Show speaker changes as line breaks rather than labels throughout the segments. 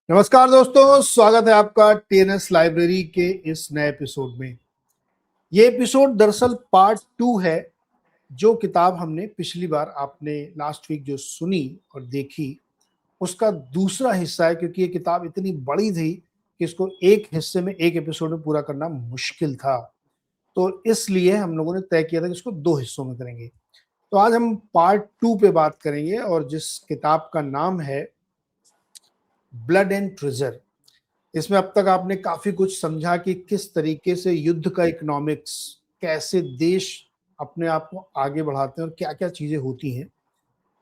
नमस्कार दोस्तों, स्वागत है आपका टीएनएस लाइब्रेरी के इस नए एपिसोड में। ये एपिसोड दरअसल पार्ट 2 है। जो किताब हमने पिछली बार आपने लास्ट वीक जो सुनी और देखी, उसका दूसरा हिस्सा है, क्योंकि ये किताब इतनी बड़ी थी कि इसको एक हिस्से में एक एपिसोड में पूरा करना मुश्किल था। तो इसलिए हम लोगों ने तय किया था कि इसको 2 हिस्सों में करेंगे। तो आज हम पार्ट 2 पे बात करेंगे और जिस किताब का नाम है ब्लड एंड ट्रेजर। इसमें अब तक आपने काफी कुछ समझा कि किस तरीके से युद्ध का इकोनॉमिक्स, कैसे देश अपने आप को आगे बढ़ाते हैं और क्या क्या चीजें होती हैं।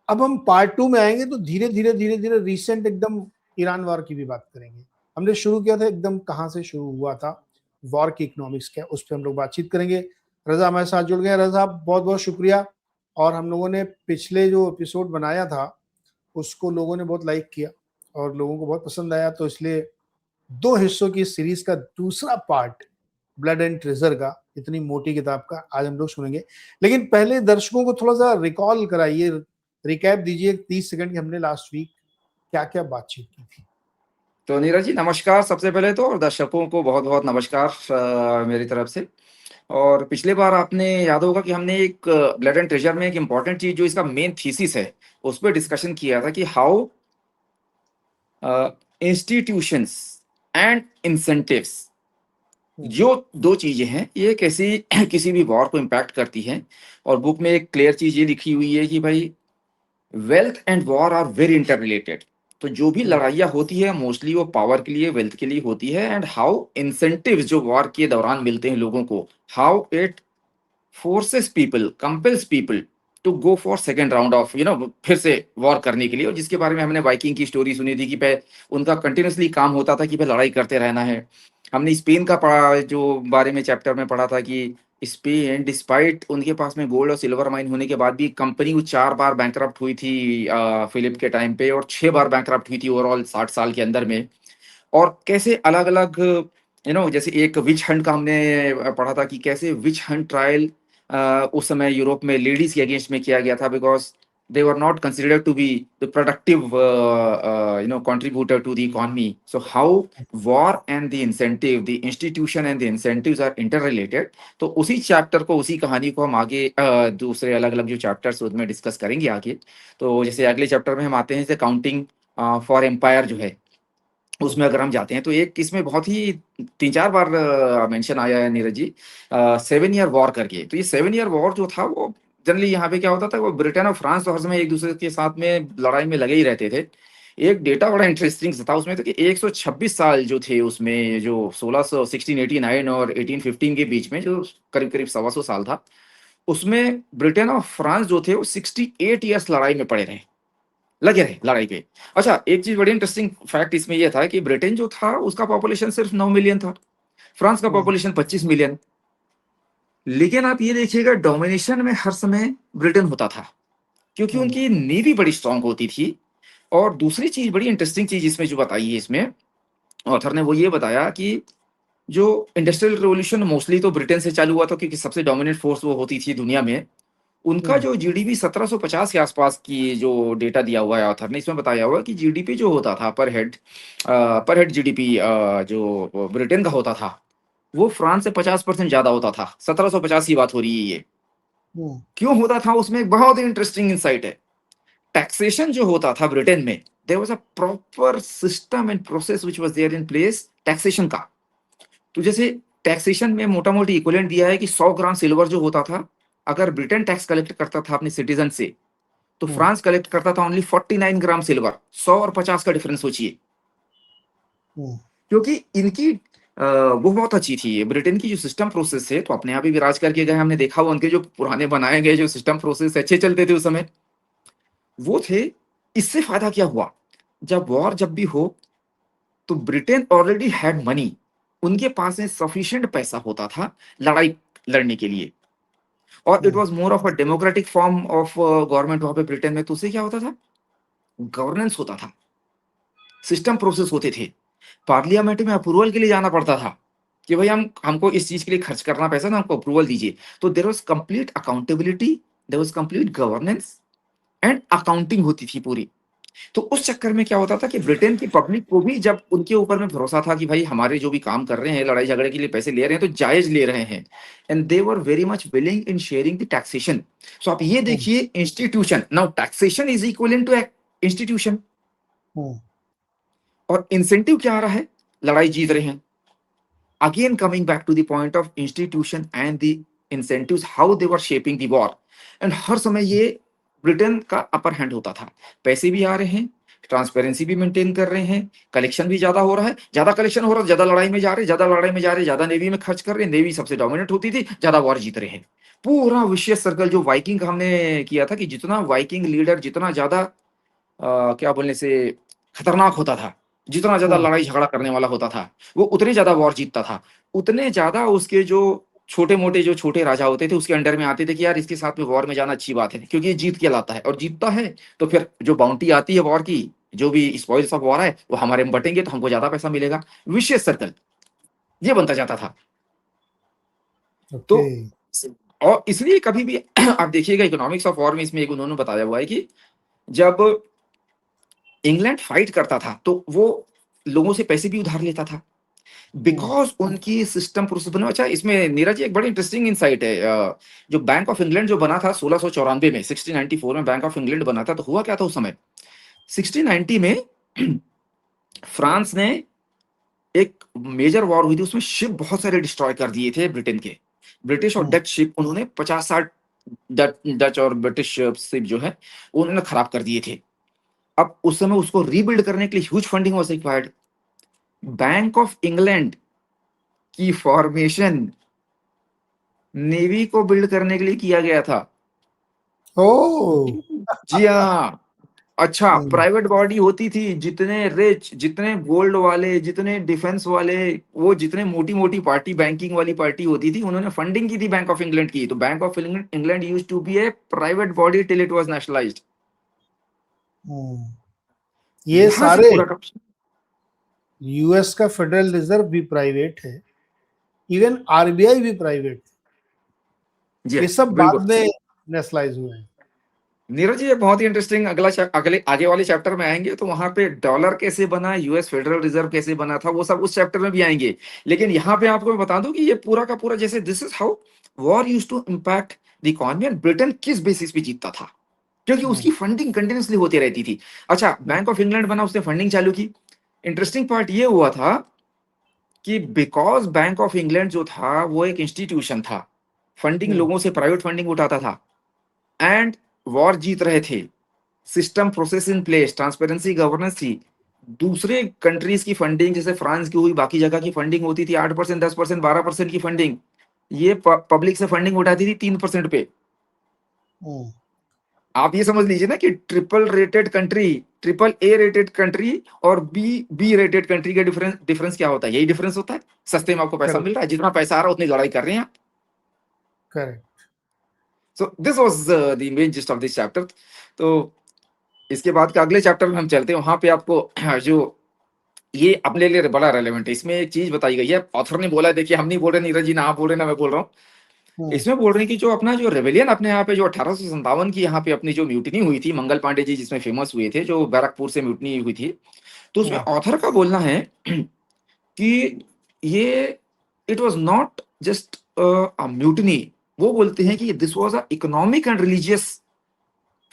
अब हम पार्ट 2 में आएंगे तो धीरे धीरे रिसेंट एकदम ईरान वॉर की भी बात करेंगे। हमने शुरू किया था एकदम कहाँ से शुरू हुआ था, वॉर की इकोनॉमिक्स क्या, उस पर हम लोग बातचीत करेंगे। रजा हमारे साथ जुड़ गए। रजा, बहुत बहुत शुक्रिया। और हम लोगों ने पिछले जो एपिसोड बनाया था उसको लोगों ने बहुत लाइक किया और लोगों को बहुत पसंद आया, तो इसलिए 2 हिस्सों की सीरीज का दूसरा पार्ट ब्लड एंड ट्रेजर का, इतनी मोटी किताब का, आज हम लोग सुनेंगे। लेकिन पहले दर्शकों को थोड़ा सा रिकॉल कराइए, रिकैप दीजिए 30 सेकंड की हमने लास्ट वीक क्या क्या बातचीत की थी।
तो नीरज जी नमस्कार। सबसे पहले तो और दर्शकों को बहुत बहुत नमस्कार मेरी तरफ से। और पिछले बार आपने याद होगा कि हमने एक ब्लड एंड ट्रेजर में एक इम्पॉर्टेंट चीज जो इसका मेन थीसिस है उस पर डिस्कशन किया था कि हाउ इंस्टीट्यूशंस एंड इंसेंटिव्स, जो दो चीजें हैं ये कैसी किसी भी वॉर को इम्पैक्ट करती हैं। और बुक में एक क्लियर चीज ये लिखी हुई है कि भाई wealth and war are very inter related. तो जो भी लड़ाइयाँ होती है मोस्टली वो पावर के लिए, वेल्थ के लिए होती है। एंड हाउ इंसेंटिव्स जो वॉर के दौरान मिलते हैं लोगों को, how it forces people, compels people to go for second round of फिर से वॉर करने के लिए। और जिसके बारे में हमने वाइकिंग की स्टोरी सुनी थी कि उनका कंटिन्यूसली काम होता था कि भाई लड़ाई करते रहना है। हमने स्पेन का पढ़ा, जो बारे में चैप्टर में पढ़ा था कि स्पेन डिस्पाइट उनके पास में गोल्ड और सिल्वर माइन होने के बाद भी कंपनी वो 4 बार बैंकरप्ट हुई थी फिलिप के टाइम पे, और 6 बार बैंकरप्ट हुई थी ओवरऑल 60 साल के अंदर में। और कैसे अलग अलग जैसे एक विच हंट का हमने पढ़ा था कि कैसे विच हंट ट्रायल उस समय यूरोप में लेडीज के अगेंस्ट में किया गया था, because they were not considered to be the productive contributor to the economy. So how war and the incentive, the institution and the incentives are interrelated. तो उसी चैप्टर को, उसी कहानी को हम आगे दूसरे अलग अलग जो चैप्टर्स उसमें डिस्कस करेंगे आगे। तो जैसे अगले चैप्टर में हम आते हैं जैसे काउंटिंग फॉर एम्पायर जो है, उसमें अगर हम जाते हैं तो एक इसमें बहुत ही 3-4 बार मेंशन आया है नीरज जी, 7 ईयर वॉर करके। तो ये 7 ईयर वॉर जो था वो जनरली यहाँ पे क्या होता था, वो ब्रिटेन और फ्रांस तो हर समय एक दूसरे के साथ में लड़ाई में लगे ही रहते थे। एक डेटा बड़ा इंटरेस्टिंग था उसमें, तो कि 126 साल जो थे उसमें, जो 1689 और 1815 के बीच में, जो करीब करीब 125 साल था, उसमें ब्रिटेन और फ्रांस जो थे वो 68 ईयर्स लड़ाई में पड़े रहे, लगे रहे लड़ाई पे। अच्छा, एक चीज बड़ी इंटरेस्टिंग फैक्ट इसमें यह था कि ब्रिटेन जो था उसका पॉपुलेशन सिर्फ 9 मिलियन था, फ्रांस का पॉपुलेशन 25 मिलियन। लेकिन आप ये देखिएगा डोमिनेशन में हर समय ब्रिटेन होता था, क्योंकि उनकी नेवी बड़ी स्ट्रांग होती थी। और दूसरी चीज, बड़ी इंटरेस्टिंग चीज इसमें जो बताई है इसमें ऑथर ने, वो ये बताया कि जो इंडस्ट्रियल रेवोल्यूशन मोस्टली तो ब्रिटेन से चालू हुआ था, क्योंकि सबसे डोमिनेंट फोर्स वो होती थी दुनिया में। उनका जो जीडीपी 1750 के आसपास की जो डेटा दिया हुआ है ऑथर ने, इसमें बताया हुआ कि जीडीपी जो होता था पर हेड जीडीपी जो ब्रिटेन का होता था वो फ्रांस से 50% ज्यादा होता था। 1750 की बात हो रही है ये। क्यों होता था? उसमें एक बहुत ही इंटरेस्टिंग इंसाइट है। टैक्सेशन जो होता था ब्रिटेन में, there was a proper system and process which was there in place taxation का। तो जैसे टैक्सेशन में मोटा मोटी इक्विवेलेंट दिया है कि 100 ग्राम सिल्वर जो होता था, अगर ब्रिटेन टैक्स कलेक्ट करता था अपने सिटीजन से, तो फ्रांस कलेक्ट करता था ओनली 49 ग्राम सिल्वर। 100 और 50 का डिफरेंस सोचिए। क्योंकि इनकी वो बहुत अच्छी थी ब्रिटेन की जो सिस्टम प्रोसेस है, तो अपने आप ही विराज करके गए, हमने देखा वो उनके जो पुराने बनाए गए जो सिस्टम प्रोसेस अच्छे चलते थे उस समय, वो थे। इससे फायदा क्या हुआ, जब वॉर जब भी हो तो ब्रिटेन ऑलरेडी हैड मनी, उनके पास में सफिशिएंट पैसा होता था लड़ाई लड़ने के लिए। और it was more of a democratic form of government वहां पे ब्रिटेन में। तो उससे क्या होता था, गवर्नेंस होता था, सिस्टम प्रोसेस होते थे, पार्लियामेंट में अप्रूवल के लिए जाना पड़ता था कि भाई हमको इस चीज के लिए खर्च करना पैसा ना, हमको अप्रूवल दीजिए। तो there was complete accountability, there was complete governance and accounting होती थी पूरी। तो उस चक्कर में क्या होता था कि ब्रिटेन की पब्लिक को भी जब उनके ऊपर में भरोसा था कि भाई हमारे जो भी काम कर रहे हैं, लड़ाई झगड़े के लिए पैसे ले रहे हैं तो जायज ले रहे हैं, and they were very much willing in sharing the taxation. So आप ये देखिए, institution, now taxation is equal to institution, और इंसेंटिव क्या आ रहा है, लड़ाई जीत रहे हैं। Again coming back to the point of institution and the incentives, how they were shaping the war, and हर समय ये ब्रिटेन का अपर हैंड होता था, पैसे भी आ रहे हैं, ट्रांसपेरेंसी भी मेंटेन कर रहे हैं, कलेक्शन भी ज्यादा हो रहा है, ज्यादा कलेक्शन हो रहा है, ज्यादा लड़ाई में जा रहे, ज्यादा लड़ाई में जा रहे, ज्यादा नेवी में खर्च कर रहे, नेवी सबसे डोमिनेट होती थी, ज्यादा वॉर जीत रहे हैं। पूरा विशेष सर्कल जो वाइकिंग का हमने किया था कि जितना वाइकिंग लीडर जितना ज्यादा क्या बोलने से खतरनाक होता था, जितना ज्यादा लड़ाई झगड़ा करने वाला होता था, वो उतने ज्यादा वॉर जीतता था, उतने ज्यादा उसके जो छोटे मोटे जो छोटे राजा होते थे उसके अंडर में आते थे कि यार इसके साथ में वॉर में जाना अच्छी बात है, क्योंकि ये जीत के लाता है, और जीतता है तो फिर जो बाउंटी आती है वॉर की, जो भी स्पॉइल्स ऑफ वॉर है वो हमारे में बटेंगे तो हमको ज्यादा पैसा मिलेगा। विशेष सर्कल ये बनता जाता था। तो और इसलिए कभी भी आप देखिएगा इकोनॉमिक्स ऑफ वॉर में इसमें एक उन्होंने बताया हुआ है कि जब इंग्लैंड फाइट करता था तो वो लोगों से पैसे भी उधार लेता था, बिकॉज उनकी सिस्टम प्रोसेस बना। अच्छा, इसमें नीरज जी एक बड़ी इंटरेस्टिंग इंसाइट है, जो बैंक ऑफ इंग्लैंड जो बना था 1694 में, 1694 में बैंक ऑफ इंग्लैंड बना था, तो हुआ क्या था उस समय 1690 में फ्रांस ने एक मेजर वॉर हुई थी, उसमें शिप बहुत सारे डिस्ट्रॉय कर दिए थे ब्रिटेन के, ब्रिटिश और डच शिप, उन्होंने 50-60 डच और ब्रिटिश शिप जो है उन्होंने खराब कर दिए थे। अब उस समय उसको रीबिल्ड करने के लिए huge funding was required. Bank of England की फॉर्मेशन नेवी को बिल्ड करने के लिए किया गया था। जी हाँ। अच्छा, प्राइवेट बॉडी होती थी, जितने रिच, जितने गोल्ड वाले, जितने डिफेंस वाले, वो जितने मोटी मोटी पार्टी, बैंकिंग वाली पार्टी होती थी, उन्होंने फंडिंग की थी बैंक ऑफ इंग्लैंड की। तो bank of England used to be a private body till it was nationalised.
ये सारे
पूरा
यूएस का फेडरल रिजर्व भी प्राइवेट है, इवन आरबीआई भी प्राइवेट है, ये सब बाद में नेशनलाइज हुए हैं।
नीरज जी, ये बहुत ही इंटरेस्टिंग, आगे वाले चैप्टर में आएंगे तो वहां पे डॉलर कैसे बना, यूएस फेडरल रिजर्व कैसे बना था, वो सब उस चैप्टर में भी आएंगे। लेकिन यहाँ पे आपको मैं बता दूं कि ये पूरा का पूरा जैसे this is how war used to impact the economy, and Britain किस बेसिस पे जीतता था, क्योंकि उसकी फंडिंग कंटिन्यूसली होती रहती थी। अच्छा, बैंक ऑफ इंग्लैंड बना, उसने फंडिंग चालू की। इंटरेस्टिंग पार्ट ये हुआ था कि बिकॉज बैंक ऑफ इंग्लैंड जो था वो एक इंस्टीट्यूशन था, फंडिंग लोगों से प्राइवेट फंडिंग उठाता था, एंड वॉर जीत रहे थे, system process in place, transparency governance थी। दूसरे कंट्रीज की फंडिंग जैसे फ्रांस की हुई, बाकी जगह की फंडिंग होती थी 8%, 10%, 12% की फंडिंग, ये पब्लिक से फंडिंग उठाती थी 3% पे। आप ये समझ लीजिए ना कि ट्रिपल ए रेटेड कंट्री और बी रेटेड कंट्री का डिफरेंस क्या होता है, यही डिफरेंस होता है, सस्ते में आपको पैसा मिल रहा है, जितना पैसा आ रहा है उतनी लड़ाई कर रहे हैं आप।
Correct.
So this was the main gist of this chapter. तो इसके बाद के अगले चैप्टर में हम चलते हैं, वहां पे आपको जो ये अपने लिए बड़ा रेलेवेंट है, इसमें एक चीज बताई गई है, ऑथर ने बोला है, देखिए हम नहीं बोल रहे, नीरज जी ना आप बोल रहे ना मैं बोल रहा हूँ, इसमें बोल रहे हैं कि जो अपना जो रेवेलियन अपने यहाँ पे जो 1857 की यहाँ पे अपनी जो म्यूटनी हुई थी, मंगल पांडे जी जिसमें फेमस हुए थे, जो बैरकपुर से म्यूटनी हुई थी, तो उसमें ऑथर का बोलना है कि ये it was not just a mutiny, वो बोलते हैं कि this was a economic and religious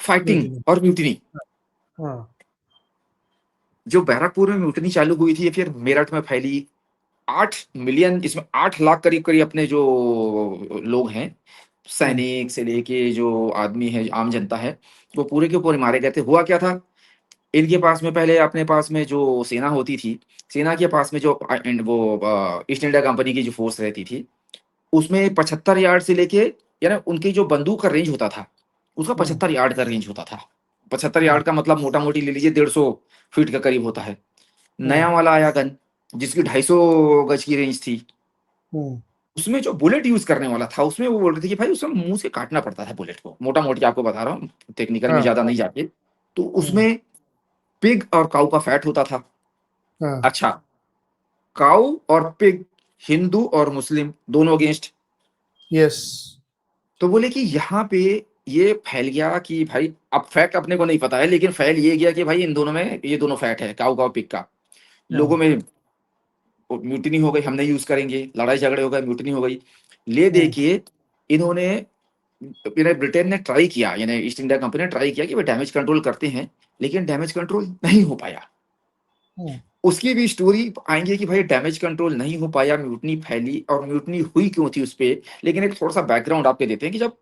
fighting और म्यूटनी। जो बैरकपुर में म्यूटनी चालू हुई थी, फिर मेरठ में फैली, 8 मिलियन, इसमें 8 लाख करीब करीब अपने जो लोग हैं, सैनिक से लेके जो आदमी है, आम जनता है, वो पूरे के पूरे मारे गए थे। हुआ क्या था, इनके पास में पहले अपने पास में जो सेना होती थी, सेना के पास में जो वो ईस्ट इंडिया कंपनी की जो फोर्स रहती थी, उसमें 75 यार्ड से लेके, यानी उनकी जो बंदूक का रेंज होता था उसका 75 यार्ड का रेंज होता था। 75 यार्ड का मतलब मोटा मोटी ले लीजिए 150 फीट के करीब होता है। नया वाला आया गन जिसकी 250 गज की रेंज थी, उसमें जो बुलेट यूज करने वाला था, उसमें वो बोल रहे थे कि भाई उसमें मुंह से काटना पड़ता था बुलेट को, मोटा मोटी आपको बता रहा हूँ, टेक्निकल में ज्यादा नहीं जाके। तो उसमें पिग और काऊ का फैट होता था। अच्छा, काऊ और पिग, हिंदू और मुस्लिम दोनों अगेंस्ट।
यस।
तो बोले कि यहाँ पे ये फैल गया कि भाई, अब फैक्ट अपने को नहीं पता है, लेकिन फैल ये गया कि भाई इन दोनों में ये दोनों फैक्ट है, काऊ काऊ पिक का। लोगों में म्यूटिनी हो गई, हम नहीं यूज करेंगे, लड़ाई झगड़े हो गए, म्यूटिनी हो गई। ले देखिए, इन्होंने ब्रिटेन ने ट्राई किया, यानी ईस्ट इंडिया कंपनी ने ट्राई किया कि वे डैमेज कंट्रोल करते हैं, लेकिन डैमेज कंट्रोल नहीं हो पाया। उसकी भी स्टोरी आएंगे कि भाई डैमेज कंट्रोल नहीं हो पाया, म्यूटनी फैली, और म्यूटनी हुई क्यों थी उस पे। लेकिन एक थोड़ा सा बैकग्राउंड आपके देते हैं कि जब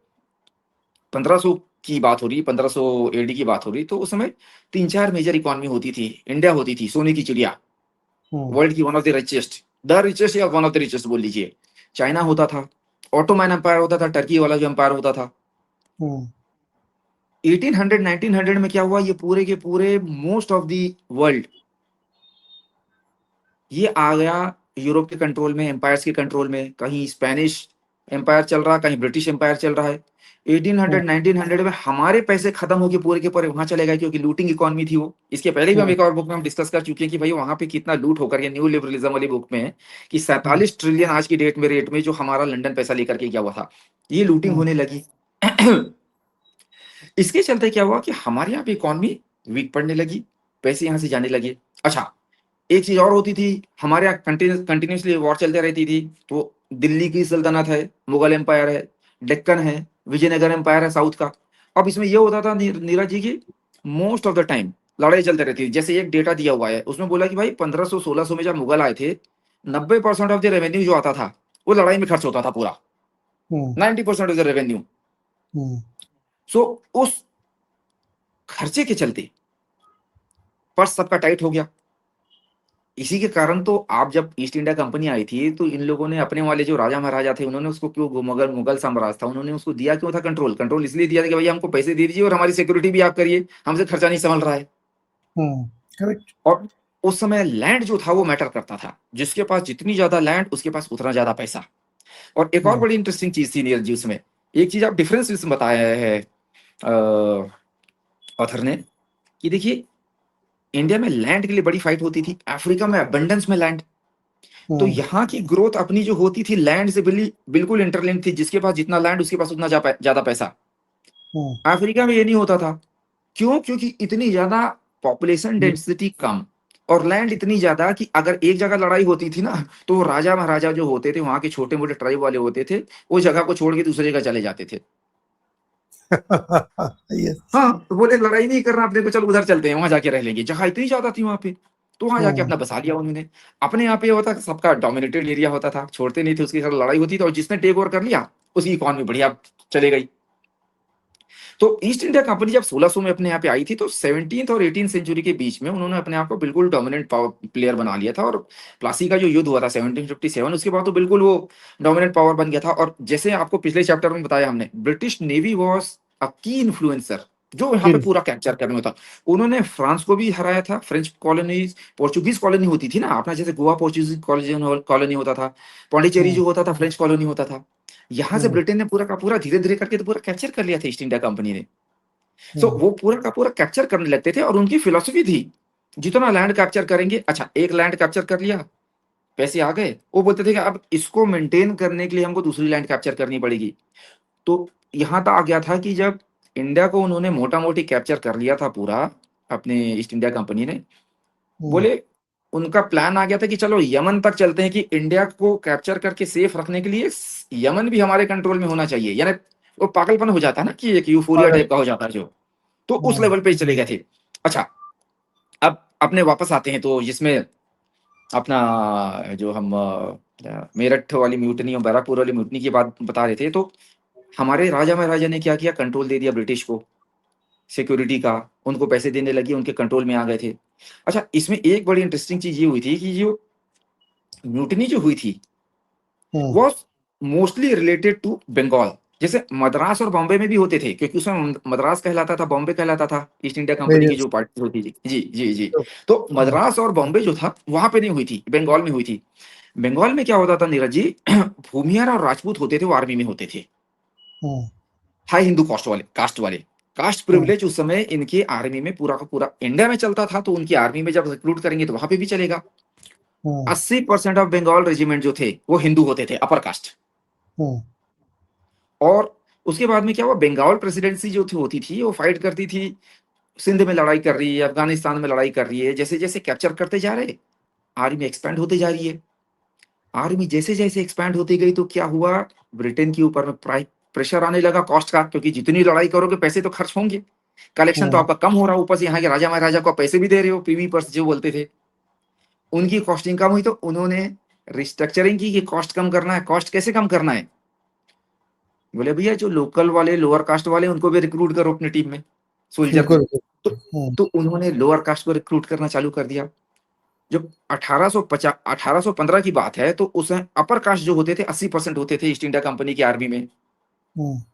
1500 की बात हो रही, 1500 एडी की बात हो रही, तो उस समय 3-4 मेजर इकोनॉमी होती थी। इंडिया होती थी सोने की चिड़िया, वर्ल्ड की वन ऑफ द रिचेस्ट या वन ऑफ द रिचेस्ट बोल लीजिए। चाइना होता था, ऑटोमैन एम्पायर होता था, टर्की वाला जो एम्पायर होता था। 1800 1900 में क्या हुआ, ये पूरे के पूरे मोस्ट ऑफ द वर्ल्ड ये आ गया यूरोप के कंट्रोल में, एम्पायर्स के कंट्रोल में। कहीं स्पेनिश एम्पायर चल रहा, कहीं ब्रिटिश एम्पायर चल रहा है। 1800 1900 में हमारे पैसे खत्म होके पूरे के पूरे वहां चले गए, क्योंकि लूटिंग इकोनॉमी थी वो। इसके पहले भी हम एक और बुक में हम डिस्कस कर चुके हैं कि भाई वहां पे कितना लूट होकर, ये न्यू लिबरलिज्म वाली बुक में है कि 47 ट्रिलियन आज की डेट में रेट में जो हमारा लंदन पैसा लेकर के क्या हुआ था, ये लूटिंग होने लगी। इसके चलते क्या हुआ कि हमारे यहाँ पे इकोनॉमी वीक पड़ने लगी, पैसे यहाँ से जाने लगे। अच्छा, एक चीज और होती थी, हमारे यहाँ कंटिन्यूसली वॉर चलते रहती थी। तो दिल्ली की सल्तनत है, मुगल एम्पायर है, डेक्कन है, विजयनगर एम्पायर है साउथ का। अब इसमें यह होता था नीरज जी की मोस्ट ऑफ द टाइम लड़ाई चलती रहती थी। जैसे एक डेटा दिया हुआ है, उसमें बोला कि भाई 1500-1600 में जब मुगल आए थे, 90% ऑफ द रेवेन्यू जो आता था वो लड़ाई में खर्च होता था पूरा, 90% ऑफ द रेवेन्यू। सो उस खर्चे के चलते पर्स सबका टाइट हो गया। इसी के कारण तो आप जब ईस्ट इंडिया कंपनी आई थी, तो इन लोगों ने अपने वाले जो राजा महाराजा थे, उन्होंने उसको क्यों, मुगल साम्राज्य था, उन्होंने उसको दिया क्यों था कंट्रोल इसलिए दिया था कि भैया हमको पैसे दे दीजिए और हमारी सिक्योरिटी भी आप करिए, हमसे खर्चा नहीं संभल रहा है।
करेक्ट।
और उस समय लैंड जो था वो मैटर करता था, जिसके पास जितनी ज्यादा लैंड उसके पास उतना ज्यादा पैसा। और एक और बड़ी इंटरेस्टिंग चीज थी नीरज जी उसमें, एक चीज आप डिफरेंस इसमें बताया है ऑथर ने, कि देखिए इंडिया में लैंड के लिए बड़ी फाइट होती थी, अफ्रीका में अबंडेंस में लैंड। तो यहाँ की ग्रोथ अपनी जो होती थी लैंड से बिल्कुल इंटरलिंक थी, जिसके पास जितना लैंड उसके पास उतना ज्यादा पैसा। अफ्रीका में ये नहीं होता था। क्यों? क्योंकि इतनी ज्यादा पॉपुलेशन डेंसिटी कम और लैंड इतनी ज्यादा कि अगर एक जगह लड़ाई होती थी ना, तो राजा महाराजा जो होते थे, वहां के छोटे मोटे ट्राइब वाले होते थे, वो जगह को छोड़ के दूसरी जगह चले जाते थे।
yes.
हाँ, तो बोले लड़ाई नहीं करना अपने को, चलो उधर चलते हैं, वहां जाके रह लेंगे, जगह इतनी ज्यादा थी वहां पे। तो वहां जाके अपना बसा लिया उन्होंने। अपने यहाँ पे होता सबका डोमिनेटेड एरिया होता था, छोड़ते नहीं थे, उसकी साथ लड़ाई होती थी, और जिसने टेक ओवर कर लिया उसकी इकोनॉमी बढ़िया चले गई। तो ईस्ट इंडिया कंपनी जब 1600 में अपने यहाँ पे आई थी, तो 17th और 18th सेंचुरी के बीच में उन्होंने अपने आप को बिल्कुल डोमिनेंट पावर प्लेयर बना लिया था। और प्लासी का जो युद्ध हुआ था 1757, उसके बाद तो बिल्कुल वो डोमिनेंट पावर बन गया था। और जैसे आपको पिछले चैप्टर में बताया हमने, ब्रिटिश नेवी वॉज अ की इन्फ्लुएंसर, जो यहाँ पे पूरा कैप्चर करने में था। उन्होंने फ्रांस को भी हराया था, फ्रेंच कॉलोनीज, पोर्चुगीज कॉलोनी होती थी ना अपना, जैसे गोवा पोर्चुगीज कॉलोनी होता था, पौंडीचेरी जो होता था फ्रेंच कॉलोनी होता था। यहाँ से ब्रिटेन ने पूरा का पूरा धीरे धीरे करके तो पूरा कैप्चर कर लिया था ईस्ट इंडिया कंपनी ने। सो वो पूरा का पूरा कैप्चर करने लगते थे, और उनकी फिलॉसफी थी जितना लैंड कैप्चर करेंगे, अच्छा एक लैंड कैप्चर कर लिया, पैसे आ गए, वो बोलते थे कि अब इसको मेंटेन करने के लिए हमको दूसरी लैंड कैप्चर करनी पड़ेगी। तो यहाँ तक आ गया था कि जब इंडिया को उन्होंने मोटा मोटी कैप्चर कर लिया था पूरा, अपने ईस्ट इंडिया कंपनी ने, बोले उनका प्लान आ गया था कि चलो यमन तक चलते हैं, कि इंडिया को कैप्चर करके सेफ रखने के लिए यमन भी हमारे कंट्रोल में होना चाहिए। यानी वो पागलपन हो जाता है ना, कि एक यूफोरिया टाइप का हो जाता है जो, तो उस लेवल पे चले गए थे। अच्छा, अब अपने वापस आते हैं, तो जिसमें अपना जो हम मेरठ वाली म्यूटनी और बैराकपुर वाली म्यूटनी की बात बता रहे थे, तो हमारे राजा महाराजा ने क्या किया, कंट्रोल दे दिया ब्रिटिश को सिक्योरिटी का, उनको पैसे देने लगे, उनके कंट्रोल में आ गए थे। अच्छा, इसमें एक बड़ी इंटरेस्टिंग चीज ये हुई थी कि जो म्यूटनी जो हुई थी वो मोस्टली रिलेटेड टू बंगाल। जैसे मद्रास और बॉम्बे में भी होते थे, क्योंकि उसमें मद्रास कहलाता था, बॉम्बे कहलाता था, ईस्ट इंडिया कंपनी की जो पार्टी होती थी। जी जी जी। तो मद्रास और बॉम्बे जो था वहां पे नहीं हुई थी, बंगाल में हुई थी। बंगाल में क्या होता था नीरज जी, भूमिहार और राजपूत होते थे, वो आर्मी में होते थे, हाई हिंदू कास्ट वाले। कास्ट प्रिविलेज उस समय इनके आर्मी में पूरा का पूरा इंडिया में चलता था, तो उनकी आर्मी में जब रिक्रूट करेंगे तो वहां पे भी चलेगा। 80% ऑफ बंगाल रेजिमेंट जो थे वो हिंदू होते थे, अपर कास्ट। और उसके बाद में क्या हुआ, बंगाल प्रेसिडेंसी जो थी होती थी वो फाइट करती थी, सिंध में लड़ाई कर रही है, अफगानिस्तान में लड़ाई कर रही है, जैसे जैसे कैप्चर करते जा रहे, आर्मी एक्सपैंड होते जा रही है। आर्मी जैसे जैसे एक्सपैंड होती गई तो क्या हुआ, ब्रिटेन के ऊपर में प्रेशर आने लगा कॉस्ट का, क्योंकि जितनी लड़ाई करोगे पैसे तो खर्च होंगे, कलेक्शन तो आपका कम हो रहा है, ऊपर से यहाँ के राजा महाराजा को पैसे भी दे रहे हो, पीवी पर्स जो बोलते थे, उनकी कॉस्टिंग कम हुई तो उन्होंने रिस्ट्रक्चरिंग की कि कॉस्ट कम करना है। कॉस्ट कैसे कम करना है, बोले भैया जो लोकल वाले लोअर कास्ट वाले उनको भी रिक्रूट करो अपनी टीम में, सोल्जर में। तो, तो उन्होंने लोअर कास्ट को रिक्रूट करना चालू कर दिया। जब 1815 की बात है तो उस अपर कास्ट जो होते थे 80% होते थे ईस्ट इंडिया कंपनी की आर्मी में।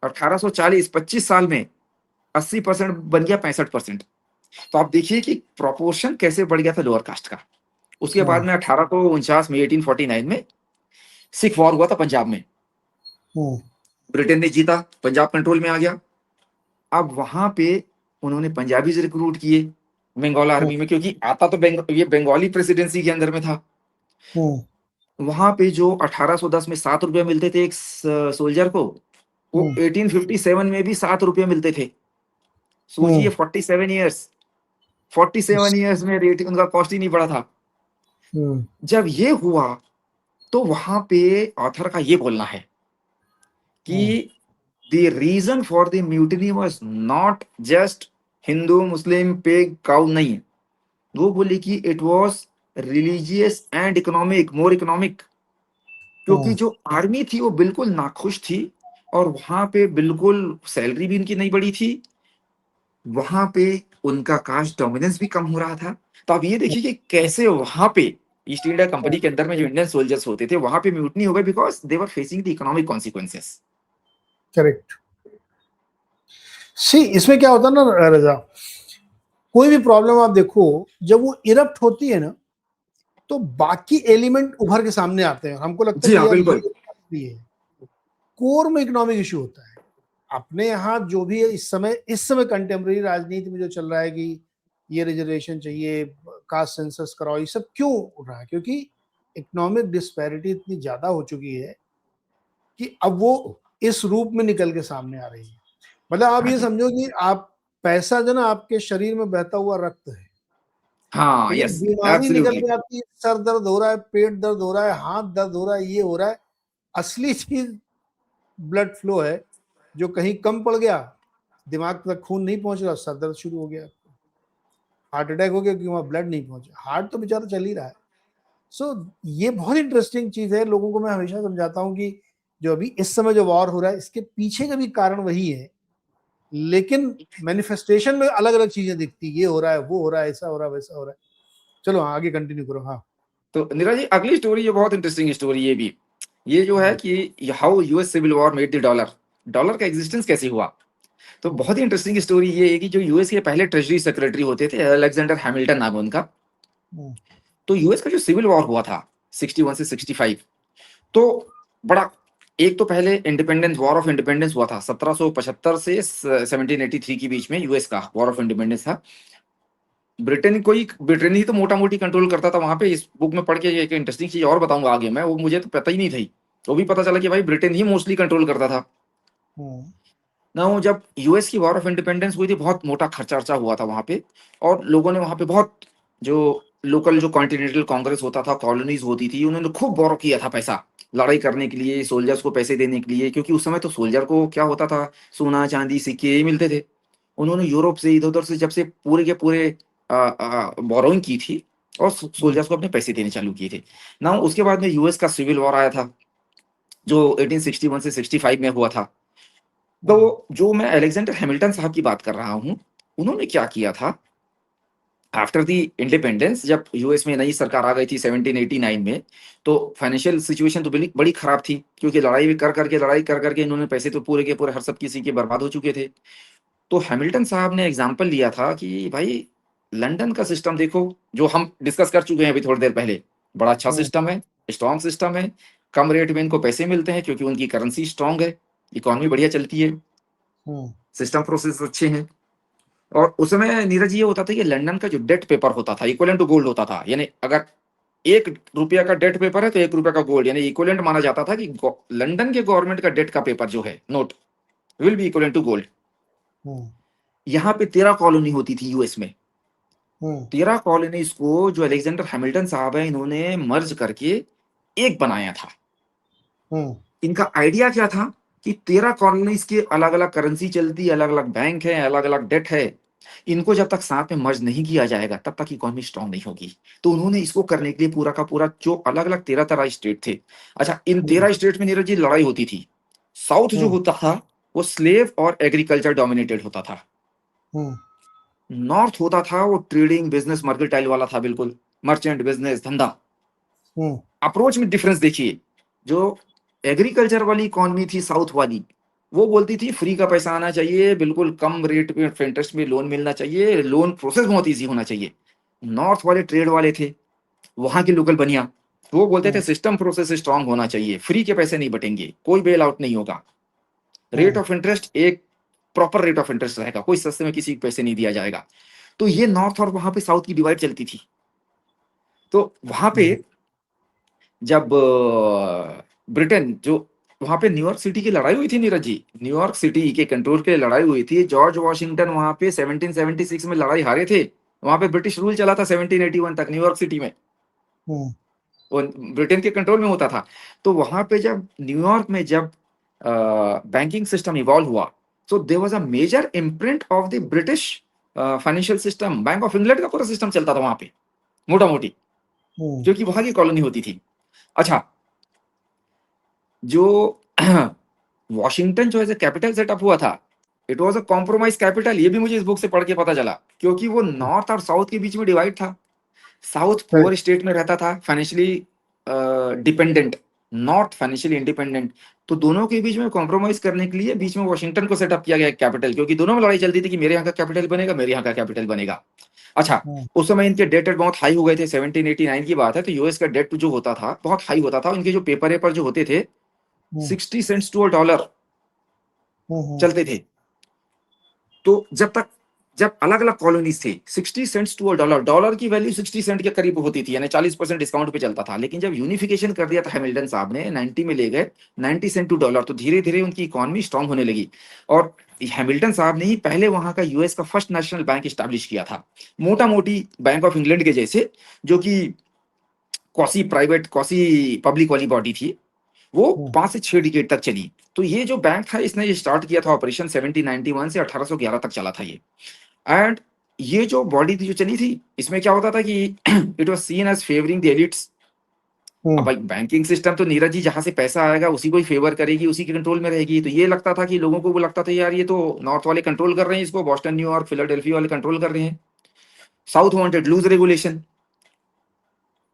1840 25 साल में 80% बन गया 65%। तो आप देखिए कि प्रोपोर्शन कैसे बढ़ गया था लोअर कास्ट का। उसके बाद में 1849 में 1849 में सिख वॉर हुआ था पंजाब में, ब्रिटेन ने जीता, पंजाब कंट्रोल में आ गया। अब वहां पे उन्होंने पंजाबी से रिक्रूट किए बंगाल आर्मी में, क्योंकि आता तो ये बंगाली प्रेसिडेंसी के अंदर में था। वहां पे जो 1810 में 7 रुपए मिलते थे एक सोल्जर को, वो 1857 में भी 7 रुपए मिलते थे। सोचिए 47 ईयर्स, 47 ईयर्स में रेट उनका कॉस्ट ही नहीं बढ़ा था। जब ये हुआ तो वहां पे ऑथर का ये बोलना है कि the reason for the mutiny was not just Hindu Muslim peg cow नहीं, वो बोले कि it was religious and economic, more economic, क्योंकि जो आर्मी थी वो बिल्कुल नाखुश थी और वहां पे बिल्कुल सैलरी भी इनकी नहीं बढ़ी थी, वहां पे उनका कास्ट डोमिनेंस भी कम हो रहा था। तो आप ये देखिए कि कैसे वहां पे ईस्ट इंडिया कंपनी के अंदर में जो इंडियन सोल्जर्स होते थे वहां पे म्यूटनी हो गई, because they were facing the economic consequences.
Correct. See इसमें क्या होता है ना रजा, कोई भी प्रॉब्लम आप देखो जब वो इरप्ट होती है ना तो बाकी एलिमेंट उभर के सामने आते हैं, हमको लगता है
जी
कि
हाँ,
यार
बिल्कुल।
ये कोर में इकोनॉमिक इशू होता है। अपने यहाँ जो भी है इस समय कंटेम्प्रेरी राजनीति में जो चल रहा है कि ये रिजर्वेशन चाहिए, कास्ट सेंसस कराओ, ये सब क्यों हो रहा है, क्योंकि इकोनॉमिक डिस्पैरिटी इतनी ज्यादा हो चुकी है कि अब वो इस रूप में निकल के सामने आ रही है। मतलब आप ये समझो कि आप पैसा जो ना आपके शरीर में बहता हुआ रक्त है,
हाँ,
लेकिन
यस,
बीमारी निकल
एब्सोल्युटली।
के आती है, सर दर्द हो रहा है, पेट दर्द हो रहा है, हाथ दर्द हो रहा है, ये हो रहा है। असली चीज ब्लड फ्लो है, जो कहीं कम पड़ गया, दिमाग तक खून नहीं पहुंच रहा, सर दर्द शुरू हो गया, हार्ट अटैक हो गया क्योंकि वहां ब्लड नहीं पहुंचा, हार्ट तो बेचारा चल ही रहा है। सो ये बहुत इंटरेस्टिंग चीज है। लोगों को मैं हमेशा समझाता हूँ कि जो अभी इस समय जो वॉर हो रहा है इसके पीछे का भी कारण वही है, लेकिन मैनिफेस्टेशन में अलग अलग चीजें दिखती, ये हो रहा है, वो हो रहा है, ऐसा हो रहा है, वैसा हो रहा है। चलो आगे कंटिन्यू करो। हाँ,
तो नीरज जी अगली स्टोरी ये बहुत इंटरेस्टिंग स्टोरी ये भी, ये जो है कि how US civil war made the dollar, dollar का एग्जिस्टेंस कैसे हुआ। तो बहुत ही इंटरेस्टिंग स्टोरी ये है कि जो यूएस के पहले ट्रेजरी सेक्रेटरी होते थे, अलेक्जेंडर हैमिल्टन नाम है उनका। तो यूएस का जो सिविल वॉर हुआ था 61 से 65, तो बड़ा, एक तो पहले इंडिपेंडेंस, वॉर ऑफ इंडिपेंडेंस हुआ था 1775 से 1783 के बीच में, यूएस का वॉर ऑफ इंडिपेंडेंस था। ब्रिटेन ही तो मोटा मोटी कंट्रोल करता था वहां पे। इस बुक में पढ़ के एक इंटरेस्टिंग चीज और बताऊंगा आगे मैं, वो मुझे तो पता ही नहीं थी, तो भी पता चला कि भाई ब्रिटेन ही मोस्टली कंट्रोल करता था ना। जब यूएस की वॉर ऑफ इंडिपेंडेंस हुई थी बहुत मोटा खर्चा अर्चा हुआ था वहां पे, और लोगों ने वहां पे बहुत, जो लोकल जो कॉन्टिनेंटल कांग्रेस होता था, कॉलोनीज होती थी, उन्होंने खूब बोरो किया था पैसा लड़ाई करने के लिए, सोल्जर्स को पैसे देने के लिए, क्योंकि उस समय तो सोल्जर को क्या होता था, सोना चांदी सिक्के यही मिलते थे। उन्होंने यूरोप से इधर उधर से जब से पूरे के पूरे बोरोइंग की थी और सोल्जर्स को अपने पैसे देने चालू किए थे ना। उसके बाद में यूएस का सिविल वॉर आया था जो 1861 से 65 में हुआ था। तो जो मैं अलेक्जेंडर हैमिल्टन साहब की बात कर रहा हूँ, उन्होंने क्या किया था आफ्टर दी इंडिपेंडेंस, जब यूएस में नई सरकार आ गई थी 1789 में, तो फाइनेंशियल सिचुएशन तो बड़ी बड़ी खराब थी, क्योंकि लड़ाई कर करके इन्होंने पैसे तो पूरे के पूरे हर सब किसी के बर्बाद हो चुके थे। तो हैमिल्टन साहब ने एग्जाम्पल लिया था कि भाई लंदन का सिस्टम देखो, जो हम डिस्कस कर चुके हैं अभी थोड़ी देर पहले, बड़ा अच्छा सिस्टम है, स्ट्रॉन्ग सिस्टम है, कम रेट में इनको पैसे मिलते हैं क्योंकि उनकी करेंसी स्ट्रांग है, इकोनॉमी बढ़िया चलती है, सिस्टम प्रोसेस अच्छे हैं। और उस समय नीरज ये होता था कि लंदन का जो डेट पेपर होता था इक्वलेंट टू गोल्ड होता था, यानी अगर 1 रुपया का डेट पेपर है तो 1 रुपया का गोल्ड, यानी इक्वलेंट माना जाता था कि लंदन के गवर्नमेंट का डेट का पेपर जो है note, will be equal to gold.
Hmm,
यहाँ पे 13 कॉलोनी होती थी यूएस में।
हम्म,
13 कॉलोनीज को जो अलेक्जेंडर हैमिल्टन साहब है इन्होंने मर्ज करके एक बनाया था।
हम्म,
इनका आइडिया क्या था कि 13 कॉलोनीज के अलग अलग करेंसी चलती, अलग अलग बैंक है, अलग अलग डेट है, इनको जब तक साथ में मर्ज नहीं किया जाएगा तब तक इकोनॉमी स्ट्रांग नहीं होगी। तो उन्होंने इसको करने के लिए पूरा का पूरा जो अलग अलग 13 स्टेट थे, अच्छा इन 13 स्टेट में नीरज जी लड़ाई होती थी। साउथ जो होता था वो स्लेव और एग्रीकल्चर डोमिनेटेड होता था।
हम्म,
नॉर्थ होता था वो ट्रेडिंग बिजनेस मर्केंटाइल वाला था, बिल्कुल मर्चेंट बिजनेस धंधा।
हम्म,
अप्रोच में डिफरेंस देखिए, जो एग्रीकल्चर वाली इकोनॉमी थी साउथ वाली, वो बोलती थी फ्री का पैसा आना चाहिए, बिल्कुल कम रेट पे इंटरेस्ट में लोन मिलना चाहिए, लोन प्रोसेस बहुत इजी होना चाहिए। नॉर्थ वाले ट्रेड वाले थे, वहां के लोकल बनिया, वो बोलते थे सिस्टम प्रोसेस स्ट्रांग होना चाहिए, फ्री के पैसे नहीं बटेंगे, कोई बेल आउट नहीं होगा, रेट ऑफ इंटरेस्ट एक प्रॉपर रेट ऑफ इंटरेस्ट रहेगा, कोई सस्ते में किसी को पैसे नहीं दिया जाएगा। तो ये नॉर्थ और वहां पे साउथ की डिवाइड चलती थी। तो वहां पे जब ब्रिटेन जो वहां पे न्यूयॉर्क सिटी की लड़ाई हुई थी नीरज जी, न्यूयॉर्क सिटी के कंट्रोल के लिए लड़ाई हुई थी, जॉर्ज वॉशिंगटन वहां पे 1776 में लड़ाई हारे थे। वहां पे ब्रिटिश रूल चला था 1781 तक न्यूयॉर्क सिटी में, वो ब्रिटेन के कंट्रोल में होता था। तो वहां पे जब न्यूयॉर्क में जब बैंकिंग सिस्टम इवॉल्व हुआ, so there was a major imprint of the British financial system. Bank of England का पूरा सिस्टम चलता था वहां पे मोटा मोटी, जो कि वहां की कॉलोनी होती थी। अच्छा, जो वॉशिंगटन जो एज ए कैपिटल सेटअप हुआ था, it was a compromise capital, ये भी मुझे इस बुक से पढ़ के पता चला, क्योंकि वो नॉर्थ और साउथ के बीच में डिवाइड था। साउथ पुअर स्टेट में रहता था, financially dependent, north financially independent. तो दोनों के बीच में कॉम्प्रोमाइज करने के लिए बीच में वॉशिंगटन को सेटअप किया गया कैपिटल, क्योंकि दोनों में लड़ाई चलती थी कि मेरे यहाँ का कैपिटल बनेगा, मेरे यहाँ का कैपिटल बनेगा। अच्छा, उस समय इनके डेट बहुत हाई हो गए थे, 1789 की बात है, तो यूएस का डेट जो होता था बहुत हाई होता था। इनके जो पेपर जो होते थे 60 सेंट्स टू $1 चलते थे। तो जब अलग अलग कॉलोनीज थे 60 सेंट्स टू $1, डॉलर की वैल्यू 60 सेंट के करीब होती थी, यानी 40% डिस्काउंट पे चलता था। लेकिन जब यूनिफिकेशन कर दिया था हैमिल्टन साहब ने, 90 में ले गए, 90 सेंट टू $1, तो धीरे धीरे उनकी इकोनॉमी स्ट्रांग होने लगी। और हैमिल्टन साहब ने ही पहले वहां का यूएस का फर्स्ट नेशनल बैंक स्टैब्लिश किया था, मोटा मोटी बैंक ऑफ इंग्लैंड के जैसे, जो कि कौसी प्राइवेट कौसी पब्लिक वाली बॉडी थी, वो 5 से 6 डिकेड तक चली। तो ये जो बैंक था इसने ये स्टार्ट किया था ऑपरेशन 1791 से 1811 तक चला था ये। एंड ये जो बॉडी थी जो चली थी, इसमें क्या होता था कि it was seen as favouring the elites. अब भाई बैंकिंग सिस्टम तो नीरज जी जहां से पैसा आएगा उसी को ही फेवर करेगी, उसी के कंट्रोल में रहेगी। तो ये लगता था कि लोगों को वो लगता था यार ये तो नॉर्थ वाले कंट्रोल कर रहे हैं इसको, बॉस्टन न्यूयॉर्क फिलाडेल्फिया वाले कंट्रोल कर रहे हैं, साउथ वांटेड लूज रेगुलेशन।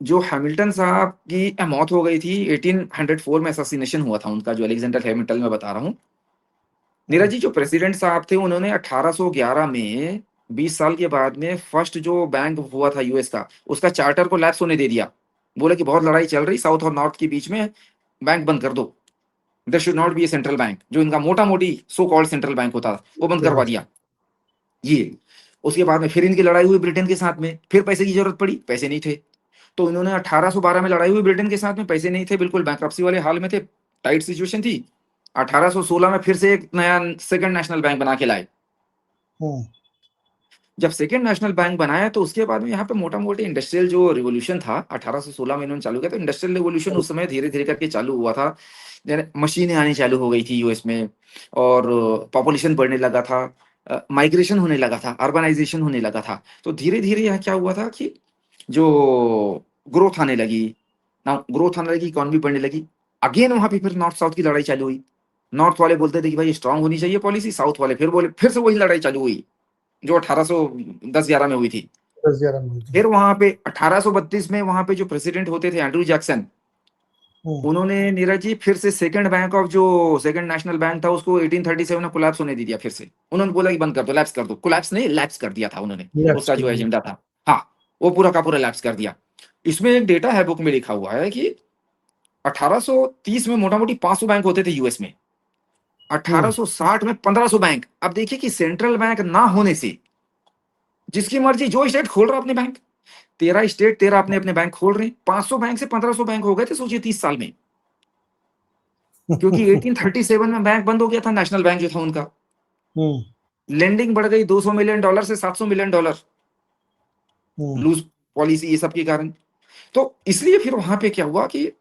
जो हैमिल्टन साहब की मौत हो गई थी 1804 में, असैसिनेशन हुआ था उनका, जो अलेक्जेंडर हैमिल्टन में बता रहा हूँ नीरज जी, जो प्रेसिडेंट साहब थे उन्होंने 1811 में 20 साल के बाद में फर्स्ट जो बैंक हुआ था यूएस का, उसका चार्टर को लैप्स होने दे दिया। बोला कि बहुत लड़ाई चल रही साउथ और नॉर्थ के बीच में, बैंक बंद कर दो, there should not be a central bank. जो इनका मोटा मोटी सो कॉल्ड सेंट्रल बैंक होता वो बंद करवा दिया ये। उसके बाद में फिर इनकी लड़ाई हुई ब्रिटेन के साथ में, फिर पैसे की जरूरत पड़ी, पैसे नहीं थे, तो इन्होंने 1812 में लड़ाई हुई ब्रिटेन के साथ में, पैसे नहीं थे, बिल्कुल बैंक्रप्सी वाले हाल में थे, टाइट सिचुएशन थी। 1816 में फिर से एक नया सेकंड नेशनल बैंक बना के लाए। जब सेकंड नेशनल बैंक बनाया तो उसके बाद में यहाँ पे मोटा मोटी इंडस्ट्रियल जो रिवोल्यूशन था 1816 में इन्होंने चालू किया, तो इंडस्ट्रियल रिवोल्यूशन उस समय धीरे धीरे करके चालू हुआ था। मशीनें आनी चालू हो गई थी यूएस में, और पॉपुलेशन बढ़ने लगा था, माइग्रेशन होने लगा था, अर्बनाइजेशन होने लगा था। तो धीरे धीरे यहाँ क्या हुआ था कि जो ग्रोथ आने लगी ना, ग्रोथ आने लगी, इकोनॉमी बढ़ने लगी। अगेन वहां पे फिर नॉर्थ साउथ की लड़ाई चालू हुई। नॉर्थ वाले बोलते थे कि भाई स्ट्रांग होनी चाहिए पॉलिसी, साउथ वाले फिर बोले, फिर से वही लड़ाई चालू हुई जो 1810-11 में हुई थी। फिर वहां पे 1832 में वहां पे जो प्रेसिडेंट होते थे एंड्रू जैक्सन, उन्होंने नीरज जी फिर से सेकंड बैंक ऑफ जो सेकंड नेशनल बैंक था उसको 1837 में कोलैप्स होने दे दिया। फिर से उन्होंने बोला कि बंद कर दो, लैप्स कर दो, कोलैप्स नहीं लैप्स कर दिया था उन्होंने, उसका जो एजेंडा था, हाँ वो पूरा का पूरा लैप्स कर दिया। इसमें एक डेटा है बुक में लिखा हुआ है कि 1830 में मोटा मोटी 500 बैंक होते थे यूएस में, 1860 में 1500 बैंक। अब देखिए कि सेंट्रल बैंक ना होने से जिसकी मर्जी जो स्टेट खोल रहा अपने बैंक, 13 स्टेट 13 अपने अपने बैंक खोल रहे हैं, 500 बैंक से 1500 बैंक हो गए थे, सोचिए 30 साल में। क्योंकि 1837 में बैंक बंद हो गया था, नेशनल बैंक जो था उनका। लेंडिंग बढ़ गई $200 मिलियन से $700 मिलियन, लूज पॉलिसी ये सब के कारण। तो इसलिए फिर वहां पे क्या हुआ कि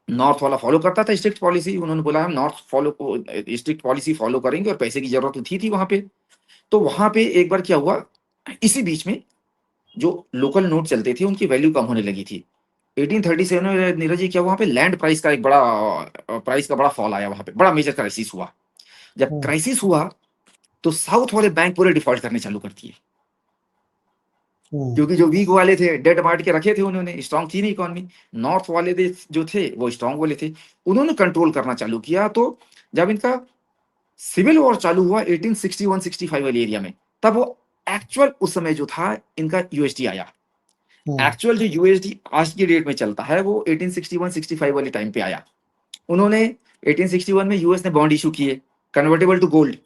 नॉर्थ वाला फॉलो करता था स्ट्रिक्ट पॉलिसी, उन्होंने बोला हम नॉर्थ फॉलो को स्ट्रिक्ट पॉलिसी फॉलो करेंगे, और पैसे की जरूरत थी वहां पे। तो वहां पे एक बार क्या हुआ, इसी बीच में जो लोकल नोट चलते थे उनकी वैल्यू कम होने लगी थी। 1837 में नीरज जी क्या हुआ, वहां पे लैंड प्राइस का एक बड़ा फॉल आया, वहां पे बड़ा मेजर क्राइसिस हुआ। जब क्राइसिस हुआ तो साउथ वाले बैंक पूरे डिफॉल्ट करने चालू कर दिए, क्योंकि जो वीक वाले थे डेट बांट के रखे थे उन्होंने, स्ट्रांग थी नहीं इकोनॉमी। नॉर्थ वाले जो थे वो स्ट्रांग वाले थे, उन्होंने कंट्रोल करना चालू किया। तो जब इनका सिविल वॉर चालू हुआ 1861-65 वाले एरिया में, तब वो एक्चुअल उस समय जो था इनका यूएसडी आया। एक्चुअल जो यूएसडी आज की डेट में चलता है वो 1861-65 वाले टाइम पे आया। उन्होंने 1861 में यूएस ने बॉन्ड इशू किए कन्वर्टेबल टू गोल्ड।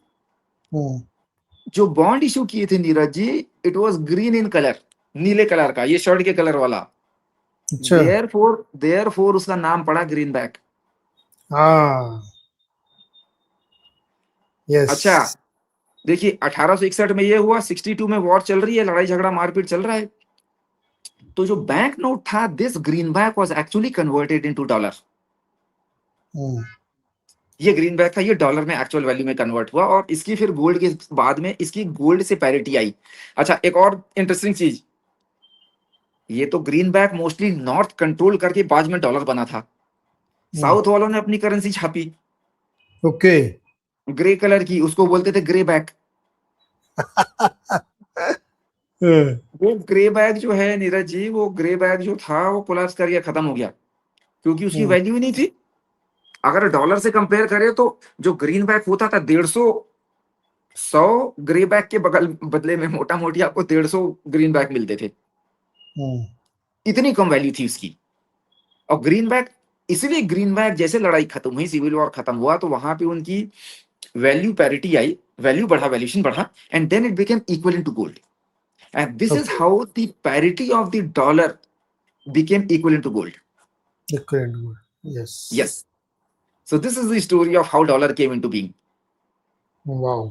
जो बॉन्ड इशू किए थे Neeraj ji, it was green in colour, नीले कलर का, ये शर्ट के कलर वाला। देयरफॉर उसका नाम पड़ा ग्रीन बैक। अच्छा देखिए 1861 में ये हुआ, 62 में वॉर चल रही है, लड़ाई झगड़ा मारपीट चल रहा है। तो जो बैंक नोट था, this green back was actually converted into dollar. ये ग्रीन बैक था, ये डॉलर में एक्चुअल वैल्यू में कन्वर्ट हुआ, और इसकी फिर गोल्ड के बाद में इसकी गोल्ड से पैरिटी आई। अच्छा एक और इंटरेस्टिंग चीज, ये तो green back mostly north control करके बाद में डॉलर बना था। साउथ वालों ने अपनी करेंसी छापी ग्रे कलर की, उसको बोलते थे ग्रे बैक। वो ग्रे बैक जो है नीरज जी, वो ग्रे बैक जो था वो कोलैप्स कर गया, खत्म हो गया, क्योंकि उसकी वैल्यू ही नहीं थी। अगर डॉलर से कंपेयर करें तो जो ग्रीन बैक होता था 100 ग्रे बैक के बदले में मोटा मोटी आपको 150 ग्रीन बैक मिलते थे, इतनी कम वैल्यू थी उसकी। और ग्रीन बैक, इसलिए ग्रीन बैक जैसे लड़ाई खत्म हुई, सिविल वॉर खत्म हुआ, तो वहां पे उनकी वैल्यू पैरिटी आई, वैल्यू बढ़ा, वैल्यूएशन बढ़ा, and then it became equal to gold, and this is how the parity of the dollar became equal to gold. Yes. So this is the story of how dollar came into being.
Wow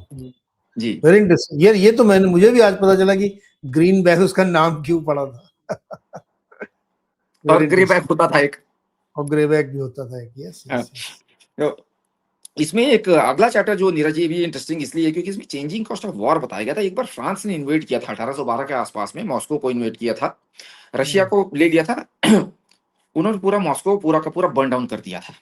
जी
very interesting. ये तो मुझे भी आज पता चला कि green bag उसका नाम क्यों पड़ा था।
और ग्रे बैग होता था एक,
और ग्रे बैग भी होता था एक। यस
तो इसमें एक अगला चैप्टर जो नीरज जी भी इंटरेस्टिंग इसलिए है क्योंकि इसमें चेंजिंग कॉस्ट ऑफ वॉर बताया गया था। एक बार फ्रांस ने इन्वेड किया था 1812 के आसपास में, मॉस्को को इन्वेड किया था, रशिया को ले लिया था। उन्होंने पूरा मॉस्को पूरा का पूरा बर्न डाउन कर दिया था।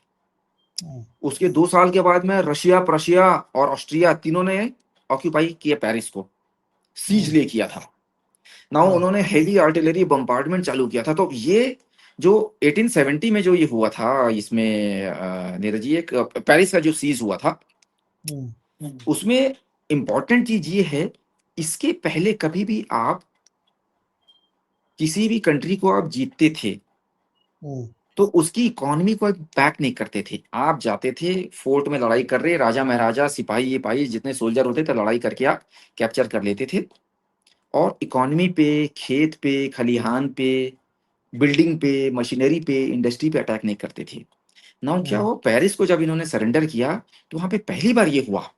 उसके 2 साल के बाद में रशिया, प्रशिया और ऑस्ट्रिया तीनों ने ऑक्यूपाई किया पेरिस को, सीज ले किया था। नाउ उन्होंने हेवी आर्टिलरी बम्बार्डमेंट चालू किया था। तो ये जो 1870 में जो ये हुआ था, इसमें नीरज जी एक पेरिस का जो सीज हुआ था, उसमें इंपॉर्टेंट चीज ये है, इसके पहले कभी भी आप किसी भी कंट्री को आप जीतते थे तो उसकी इकोनॉमी को बैक नहीं करते थे। आप जाते थे फोर्ट में लड़ाई कर रहे, राजा महाराजा सिपाही ये जितने सोल्जर होते थे लड़ाई करके आप कैप्चर कर लेते थे, और इकोनॉमी पे, खेत पे, खलिहान पे, बिल्डिंग पे, मशीनरी पे, इंडस्ट्री पे अटैक नहीं करते थे। नाउ क्या हुआ, पेरिस को जब इन्होंने सरेंडर किया तो वहां पे पहली बार ये हुआ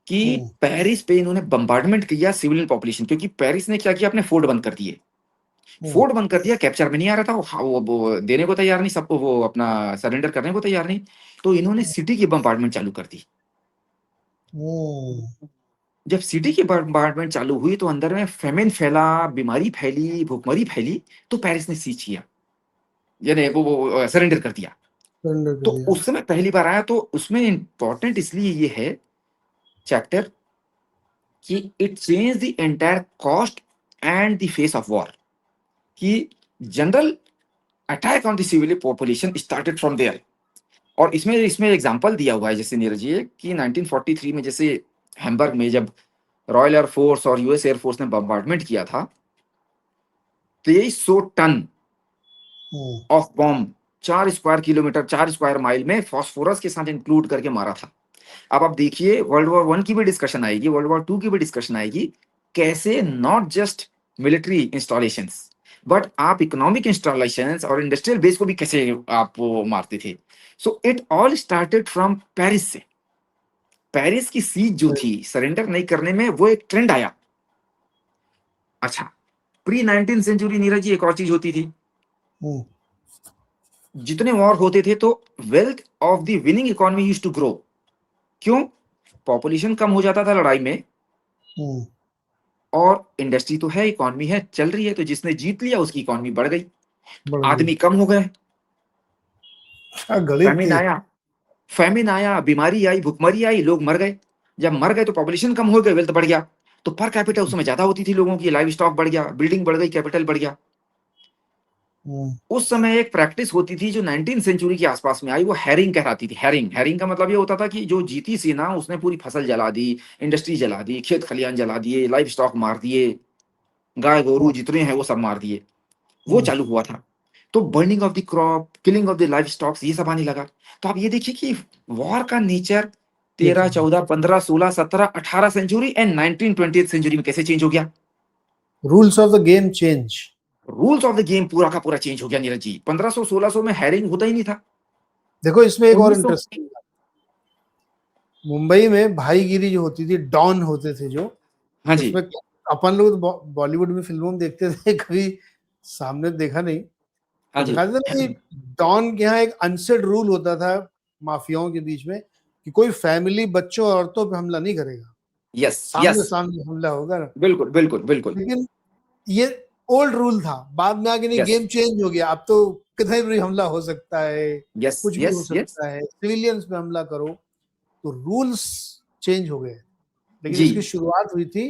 कि पेरिस पे इन्होंने बम्बार्डमेंट किया सिविलियन पॉपुलेशन, क्योंकि पेरिस ने क्या किया, अपने फोर्ट बंद कर दिए। फोर्ट बंद कर दिया, कैप्चर में नहीं आ रहा था, वो देने को तैयार नहीं, सबको वो अपना सरेंडर करने को तैयार नहीं। तो इन्होंने सिटी की बम्बार्डमेंट चालू कर दी। जब सिटी की बम्बार्डमेंट चालू हुई तो अंदर में फेमिन फैला, बीमारी फैली, भूखमरी फैली, तो पेरिस ने सीज किया, यानी वो सरेंडर कर दिया। तो उस समय पहली बार आया। तो उसमें इंपॉर्टेंट इसलिए ये है चैप्टर कि it change the entire cost and the face of war, कि general attack on the civilian population started from there. और इसमें एग्जांपल दिया हुआ है, जैसे नीरज जी कि 1943 में जैसे हैम्बर्ग में जब रॉयल एयर फोर्स और यूएस एयर फोर्स ने बम्बार्डमेंट किया था, 2300 ton of bomb 4 square kilometer, 4 square mile में फॉस्फोरस के साथ इंक्लूड करके मारा था। अब आप देखिए वर्ल्ड वॉर 1 की भी डिस्कशन आएगी, वर्ल्ड वॉर 2 की भी डिस्कशन आएगी, कैसे not just military installations but आप इकोनॉमिक इंस्टॉलेशंस और इंडस्ट्रियल बेस को भी कैसे आप वो मारते थे? So it all started from Paris से। पेरिस की सीज जो थी सरेंडर नहीं करने में, वो एक ट्रेंड आया। अच्छा, प्री 19 सेंचुरी नीरज जी एक और चीज होती थी, जितने वॉर होते थे तो wealth of the winning economy used to grow. क्यों? पॉपुलेशन कम हो जाता था लड़ाई में, और इंडस्ट्री तो है, इकोनॉमी है, चल रही है, तो जिसने जीत लिया उसकी इकोनॉमी बढ़ गई, आदमी कम हो गए, फैमिन आया, बीमारी आई, भुखमरी आई, लोग मर गए। जब मर गए तो पॉपुलेशन कम हो गई, वेल्थ बढ़ गया, तो पर कैपिटल उस समय ज्यादा होती थी लोगों की, लाइव स्टॉक बढ़ गया, बिल्डिंग बढ़ गई, कैपिटल बढ़ गया। उस समय एक प्रैक्टिस होती थी जो 19 सेंचुरी के आसपास में आई, वो हैरिंग कहलाती थी। हैरिंग का मतलब ये होता था कि जो जीती सेना उसने पूरी फसल जला दी, इंडस्ट्री जला दी, खेत खलियान जला दिए, लाइव स्टॉक मार दिए, गाय गोरू जितने हैं वो सब मार दिए, वो चालू हुआ था। तो burning of the crop, killing of the live stocks, ये सब आने लगा। तो आप ये देखिए कि वॉर का nature 13, 14, 15, 16, 17, 18 century and 19, 20th century में कैसे चेंज हो गया।
Rules of the game change,
rules of the game पूरा का पूरा चेंज हो गया नीरज जी। 1500, 1600 में हैरिंग होता ही नहीं था।
देखो इसमें एक और
1900
इंटरेस्टिंग, मुंबई में भाईगिरी जो होती थी, डॉन होते थे जो,
हाँ जी,
उसमें अपन लोग तो बॉलीवुड में फिल्मों में देखते थे, कभी सामने देखा नहीं,
हाँ
तो
जी,
दिखाते थे ना कि डॉन के यहाँ एक अनसेड रूल होता था माफियाओं के बीच में कि कोई फैमिली बच्चों और औरतों पे हमला नहीं करेगा,
यस
सामने
यस,
सामने हमला होगा ना।
बिल्कुल बिल्कुल बिल्कुल,
लेकिन ये ओल्ड रूल था, बाद में आके नहीं,
यस
गेम चेंज हो गया, अब तो किधर भी हमला हो सकता है,
यस
कुछ भी हो
यस यस
सकता है, सिविलियंस पे हमला करो, तो रूल्स चेंज हो गए। लेकिन
जी।
इसकी शुरुआत हुई थी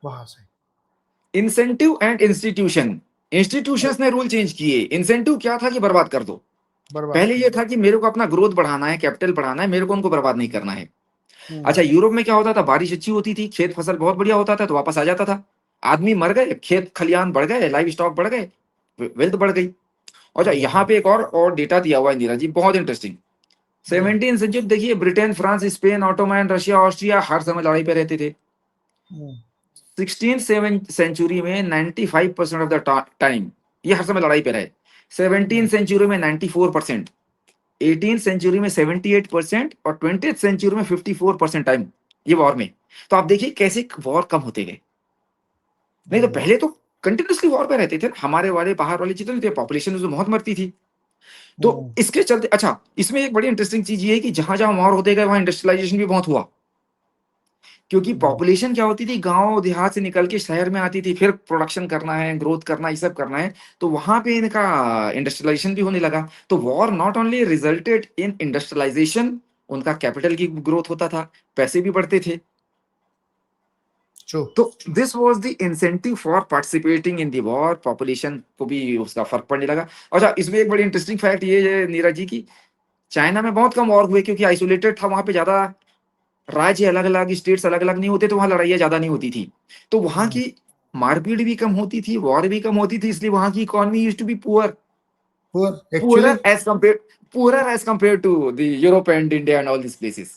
वहां से।
इंसेंटिव एंड इंस्टीट्यूशन, इंस्टीट्यूशंस ने रूल चेंज किए। इंसेंटिव क्या था कि बर्बाद कर दो।
बर्बाद
पहले
कर
ये
दो।
था कि मेरे को अपना ग्रोथ बढ़ाना है, कैपिटल बढ़ाना है, मेरे को उनको बर्बाद नहीं करना है। अच्छा, यूरोप में क्या होता था, बारिश अच्छी होती थी, खेत फसल बहुत बढ़िया होता था, तो वापस आ जाता था। आदमी मर गए, खेत खलियान बढ़ गए, लाइव स्टॉक बढ़ गए, वेल्थ बढ़ गई। अच्छा, यहाँ पे एक और डेटा दिया हुआ है नीरज जी, बहुत इंटरेस्टिंग। 17 सेंचुरी देखिए, Britain, France, Spain, Ottoman, Russia, Austria हर समय लड़ाई पे रहते थे। 16 सेंचुरी में 95% ऑफ द टाइम ये हर समय लड़ाई पे रहे। 17 सेंचुरी में 94%, 18 सेंचुरी में 78%, और 20th सेंचुरी में 54% टाइम ये वॉर में। तो आप देखिए कैसे वॉर कम होते गए। नहीं तो पहले तो कंटिन्यूसली वॉर पे रहते थे, हमारे वाले बाहर वाले जितने थे, पॉपुलेशन उसमें बहुत मरती थी। तो इसके चलते, अच्छा, इसमें एक बड़ी इंटरेस्टिंग चीज ये है कि जहां जहां वॉर होते गए वहां इंडस्ट्रियलाइजेशन भी बहुत हुआ। क्योंकि पॉपुलेशन क्या होती थी, गांव देहात से निकल के शहर में आती थी, फिर प्रोडक्शन करना है, ग्रोथ करना, ये सब करना है, तो वहां पे इनका इंडस्ट्रियलाइजेशन भी होने लगा। तो war not only resulted in industrialisation, उनका कैपिटल की ग्रोथ होता था, पैसे भी बढ़ते थे। तो this was the incentive for participating in the war, population को भी उसका फर्क पड़ने लगा। अच्छा, इसमें एक बड़ी इंटरेस्टिंग फैक्ट ये है नीरज जी की, चाइना में बहुत कम वॉर हुए क्योंकि आइसोलेटेड था, वहां पे ज्यादा राज्य अलग अलग, स्टेट्स अलग अलग नहीं होते, तो वहां लड़ाइयां ज्यादा नहीं होती थी, तो वहां की मारपीट भी कम होती थी, वॉर भी कम होती थी, इसलिए वहां की economy used to be
actually
poorer as compared to the Europe and India and all these places.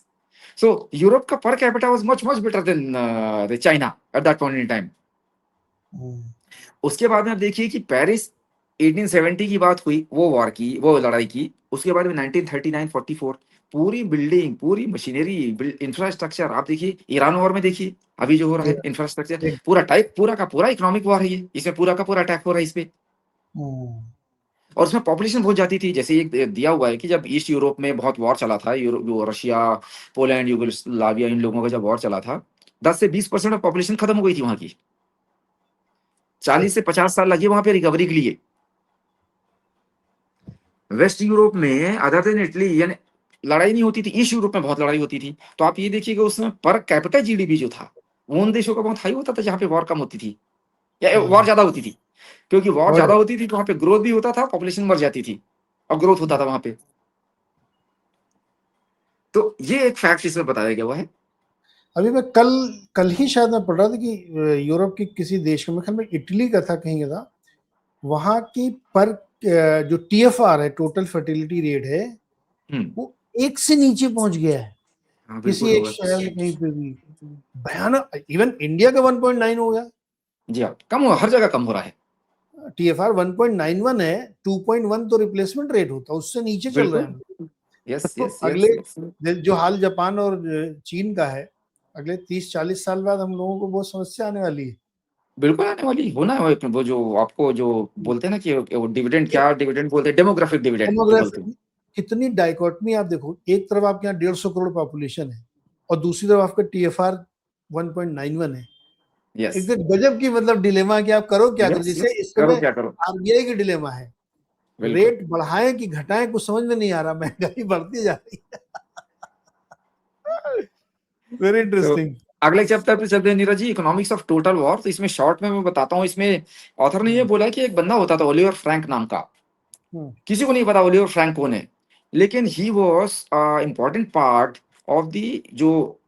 So Europe का per capita was much better than the China at that point in time. उसके बाद में आप देखिए कि Paris 1870 की बात हुई, वो वॉर की, वो लड़ाई की। उसके बाद में 1939, 44 पूरी बिल्डिंग, पूरी मशीनरी, इंफ्रास्ट्रक्चर, आप देखिए ईरान वॉर में देखिए अभी जो हो रहा है, इंफ्रास्ट्रक्चर पूरा का पूरा इकोनॉमिक वॉर है ये, इसमें पूरा का पूरा अटैक हो रहा है इस पे। और उसमें पॉपुलेशन बहुत जाती थी। जैसे एक दिया हुआ है कि जब ईस्ट यूरोप में बहुत वॉर चला था, रशिया, पोलैंड, यूगोस्लाविया, इन लोगों का जब वॉर चला था, 10 से 20% ऑफ पॉपुलेशन खत्म हो गई थी वहां की। 40 से 50 साल लगे वहां पे रिकवरी के लिए। वेस्ट यूरोप में अदर देन इटली, यानी लड़ाई नहीं होती थी, ईस्ट यूरोप में बहुत लड़ाई होती थी। तो आप ये देखिएगा उसमें पर कैपिटल जीडीपी जो था वो उन देशों का बहुत हाई होता था जहां पे वॉर कम होती थी, या वॉर ज्यादा होती थी। क्योंकि वॉर ज्यादा होती थी तो वहां पे ग्रोथ भी होता था, पॉपुलेशन मर जाती थी और ग्रोथ होता था वहां पे। तो ये एक फैक्ट इसमें बताया गया हुआ है।
अभी मैं कल ही शायद मैं पढ़ रहा था कि यूरोप के किसी देश में, ख्याल में इटली का था, कहीं का था, वहां की पर जो TFR है, टोटल फर्टिलिटी रेट है, वो 1 से नीचे पहुंच गया है।
हाँ,
किसी एक शहर में कहीं पे भी भयानक, इवन इंडिया का 1.9 हो गया।
जी हाँ, कम हो, हर जगह कम हो रहा है।
TFR 1.91 है, 2.1 तो रिप्लेसमेंट रेट होता है, उससे नीचे चल रहे हैं हम लोग।
यस
तो
यस
अगले
यस यस
जो हाल जापान और चीन का है, अगले 30-40 साल बाद हम लोगों को बहुत समस्या आने वाली है।
बिल्कुल आने वाली हो ना। वो जो आपको जो बोलते हैं ना कि वो डिविडेंड, क्या डिविडेंड बोलते हैं, डेमोग्राफिक डिविडेंड जो बोलते हैं।
कितनी डाइकोटमी आप देखो, एक तरफ आपके यहाँ 150 करोड़ पॉपुलेशन है और दूसरी तरफ आपका TFR 1.91 है।
यस
एक तो गजब की मतलब डिलेमा कि आप करो क्या करो,
यस
जैसे
यस,
इस
करो
समय
क्या करो।
RBI की डिलेमा है,
बिल्कुल।
रेट बढ़ाएं कि घटाएं कुछ समझ में नहीं आ रहा, महंगाई बढ़ती जा रही है। वेरी
तो
इंटरेस्टिंग।
अगले चैप्टर पे चलते हैं Neeraj ji, economics of total war. तो इसमें शॉर्ट में मैं बताता हूँ। इसमें ऑथर ने ये बोला कि एक बंदा होता था ओलिवर फ्रैंक नाम का। किसी को नहीं पता ओलिवर फ्रैंक कौन है, लेकिन he was important part of the जो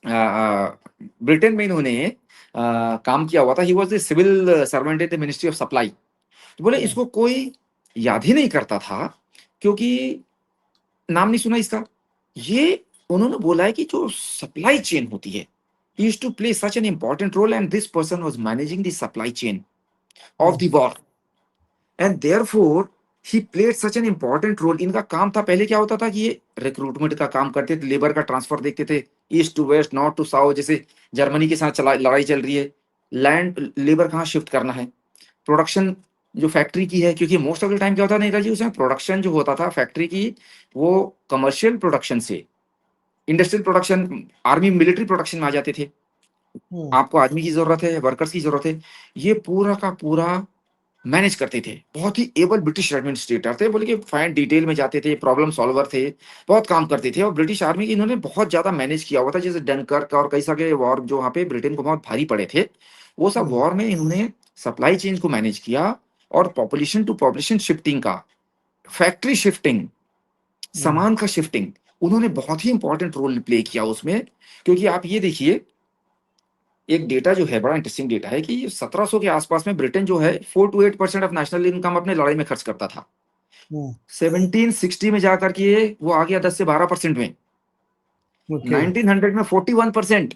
ब्रिटेन में इन्होंने काम किया हुआ था। He was the civil servant in the ministry of supply. तो बोले इसको कोई याद ही नहीं करता था क्योंकि नाम नहीं सुना इसका। ये उन्होंने बोला है कि जो सप्लाई चेन होती है, he used to play such an important role, and this person was managing the supply chain of the war, and therefore he played such an important role. इनका काम था, पहले क्या होता था कि ये रिक्रूटमेंट का काम करते थे, लेबर का ट्रांसफर देखते थे, east to west, north to south. जैसे जर्मनी के साथ लड़ाई चल रही है, लैंड लेबर कहाँ शिफ्ट करना है, प्रोडक्शन जो फैक्ट्री की है, क्योंकि मोस्ट ऑफ द टाइम क्या होता नहीं था जी, उसमें प्रोडक्शन जो होता था फैक्ट्री की, वो कमर्शियल प्रोडक्शन से industrial production, army military production में आ जाते थे। आपको आदमी की जरूरत है, वर्कर्स की जरूरत है, ये पूरा का पूरा मैनेज करते थे। बहुत ही एबल ब्रिटिश एडमिनिस्ट्रेटर थे, बोले कि फाइन डिटेल में जाते थे, प्रॉब्लम सॉल्वर थे, बहुत काम करते थे। और ब्रिटिश आर्मी की इन्होंने बहुत ज्यादा मैनेज किया हुआ था। जैसे डनकर्क और कई सारे वॉर जो वहां पे ब्रिटेन को बहुत भारी पड़े थे, वो सब वॉर में इन्होंने सप्लाई चेन को मैनेज किया, और पॉपुलेशन टू पॉपुलेशन शिफ्टिंग का, फैक्ट्री शिफ्टिंग, सामान का शिफ्टिंग, उन्होंने बहुत ही इंपॉर्टेंट रोल प्ले किया उसमें। क्योंकि आप ये देखिए, एक डेटा जो है बड़ा इंटरेस्टिंग डेटा है कि 1700 के आसपास में ब्रिटेन जो है 4 to 8% ऑफ नेशनल इनकम अपने लड़ाई में खर्च करता था। 1760 में जाकर के वो आ गया 10 से 12% में। 1900 में 41%।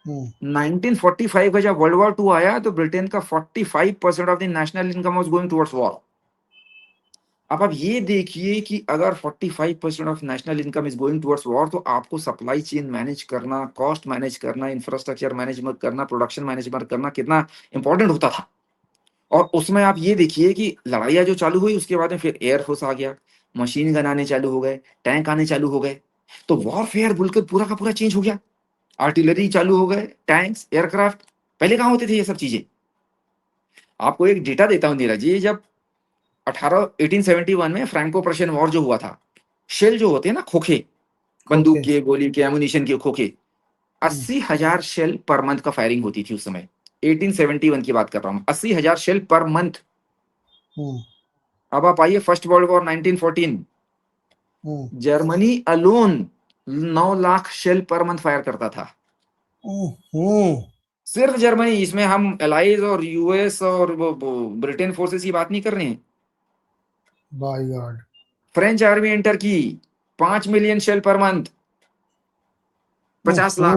1945 का जब वर्ल्ड वॉर 2 आया तो ब्रिटेन का 45% of the national income was going towards war. अब आप ये देखिए कि अगर 45% of national income is going towards war, तो आपको सप्लाई चेन मैनेज करना, कॉस्ट मैनेज करना, इंफ्रास्ट्रक्चर मैनेजमेंट करना, प्रोडक्शन मैनेजमेंट करना कितना इंपॉर्टेंट होता था। और उसमें आप ये देखिए कि लड़ाइयाँ जो चालू हुई, उसके बाद में फिर एयरफोर्स आ गया, मशीन गन आने चालू हो गए, टैंक आने चालू हो गए, तो वॉरफेयर बिल्कुल पूरा का पूरा चेंज हो गया। आर्टिलरी चालू हो गए, टैंक्स, एयरक्राफ्ट, पहले कहाँ होते थे ये सब चीजें। आपको एक डेटा देता हूँ नीरज जी, जब 1871 में फ्रैंको प्रशियन वॉर जो हुआ था, शेल जो होते हैं ना, खोखे, बंदूक के, गोली के, एमुनिशन के खोखे, 80,000 शेल पर मंथ का फायरिंग होती थी उस समय। 1871 की बात कर रहा हूँ, 80,000 शेल पर मंथ। अब आप आइए first world war 1914, Germany alone 9 lakh shell per month fire करता था, सिर्फ जर्मनी। इसमें हम एलाइज और यूएस और ब्रिटेन फोर्सेस की बात नहीं कर रहे हैं।
By God.
French army enter की, 5 million shell per month, 50 lakh.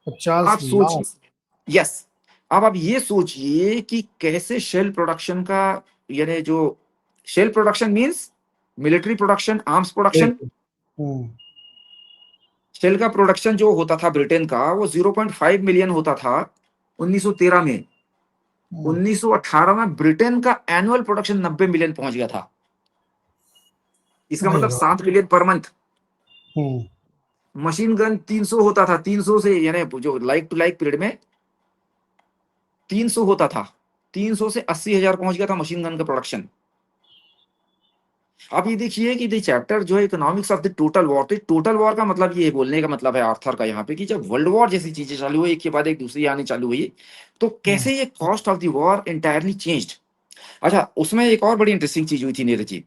50
आप
लाख।
सोचिए, यस, अब आप ये सोचिए कि कैसे शेल प्रोडक्शन का, यानी जो shell production means military production, arms production, shell का प्रोडक्शन जो होता था ब्रिटेन का, वो 0.5 मिलियन होता था 1913 में। 1918 में ब्रिटेन का एनुअल प्रोडक्शन 90 मिलियन पहुंच गया था। इसका मतलब 7 million per month. Machine gun 300 होता था, 300 से, यानी जो लाइक टू लाइक पीरियड में 300 होता था, 300 से 80,000 पहुंच गया था मशीन गन का प्रोडक्शन। अब ये देखिए कि चैप्टर जो है economics of the total war, तो टोटल वॉर का मतलब ये बोलने का मतलब है आर्थर का यहाँ पे कि जब वर्ल्ड वॉर जैसी चीजें चालू हुई, एक के बाद एक दूसरी आनी चालू हुई, तो कैसे ये cost of the war entirely changed. अच्छा, उसमें एक और बड़ी इंटरेस्टिंग चीज हुई थी नीरज जी।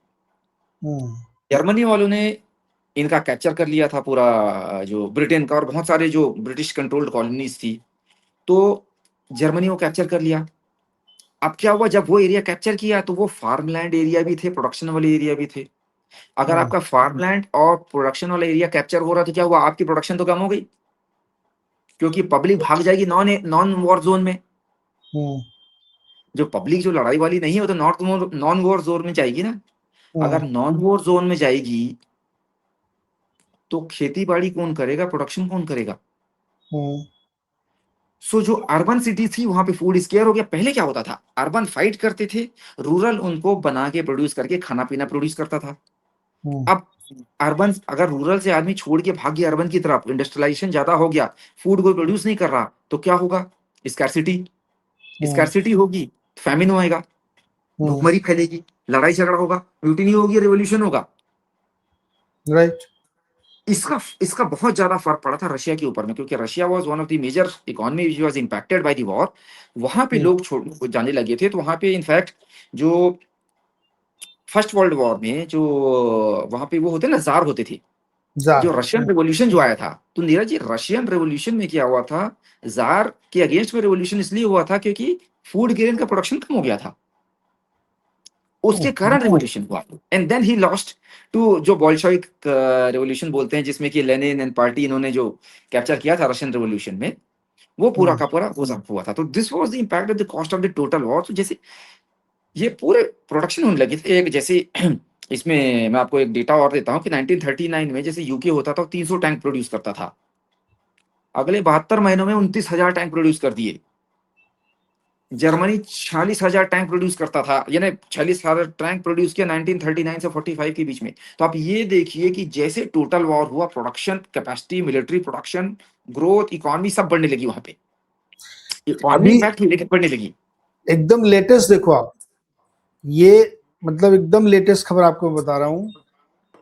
जर्मनी वालों ने इनका कैप्चर कर लिया था पूरा जो ब्रिटेन का, और बहुत सारे जो ब्रिटिश कंट्रोल्ड कॉलोनीज थी, तो जर्मनी को कैप्चर कर लिया। अब क्या हुआ, जब वो एरिया कैप्चर किया तो वो फार्मलैंड एरिया भी थे, प्रोडक्शन वाले एरिया भी थे। अगर आपका फार्मलैंड और प्रोडक्शन वाला एरिया कैप्चर हो रहा तो क्या हुआ, आपकी प्रोडक्शन तो कम हो गई, क्योंकि पब्लिक भाग जाएगी नॉन नॉन वॉर जोन में। जो पब्लिक जो लड़ाई वाली नहीं है वो तो नॉन वॉर जोन में जाएगी ना। अगर नॉन वॉर जोन में जाएगी तो खेती बाड़ी कौन करेगा, प्रोडक्शन कौन करेगा। सो जो अर्बन सिटी थी वहां पे फूड स्केयर हो गया। पहले क्या होता था, अर्बन फाइट करते थे, रूरल उनको बना के प्रोड्यूस करके खाना पीना प्रोड्यूस करता था। अब अर्बन, अगर रूरल से आदमी छोड़ के भाग गया अर्बन की तरफ, इंडस्ट्रियलाइजेशन ज्यादा हो गया, फूड कोई प्रोड्यूस नहीं कर रहा, तो क्या होगा, स्कैरसिटी। स्कैरसिटी होगी, फैमिन होएगा, भूखमरी फैलेगी, लड़ाई झगड़ा होगा, म्यूटिनी होगी, रेवोल्यूशन होगा।
राइट।
इसका इसका बहुत ज्यादा फर्क पड़ा था रशिया के ऊपर में, क्योंकि Russia was one of the major economy which was impacted by the war. वहां पे लोग छोड़ जाने लगे थे। तो वहां पे इनफैक्ट जो फर्स्ट वर्ल्ड वॉर में जो वहां पे वो होते ना, जार होते थे, जो रशियन रेवोल्यूशन जो आया था, तो नीरज जी रशियन रेवोल्यूशन में क्या हुआ था, जार के अगेंस्ट में रेवोल्यूशन इसलिए हुआ था क्योंकि फूड ग्रेन का प्रोडक्शन कम हो गया था, उसके कारण रेवोल्यूशन हुआ। And then he lost to जो बोल्शेविक रेवोल्यूशन बोलते हैं, जिसमें कि लेनिन एंड पार्टी इन्होंने जो कैप्चर किया था रशियन रेवोल्यूशन में, वो पूरा का पूरा वो सब हुआ था। तो this was the impact of the cost of the total war. तो जैसे ये पूरे प्रोडक्शन होने लगे थे एक जैसे इसमें मैं आपको एक डेटा और देता हूँ कि 1939 में जैसे यूके होता था 300 टैंक प्रोड्यूस करता था, अगले 72 महीनों में 29,000 टैंक प्रोड्यूस कर दिए। जर्मनी 46,000 टैंक प्रोड्यूस करता था, यानी 46,000 टैंक प्रोड्यूस किया 1939 से 45 के बीच में। तो आप ये देखिए कि जैसे टोटल वॉर हुआ, production capacity, military production, growth, economy सब बढ़ने लगी, वहां पे इकोनॉमी इम्पैक्ट हुई लेकिन बढ़ने लगी।
एकदम लेटेस्ट देखो आप, ये मतलब एकदम लेटेस्ट खबर आपको बता रहा हूँ,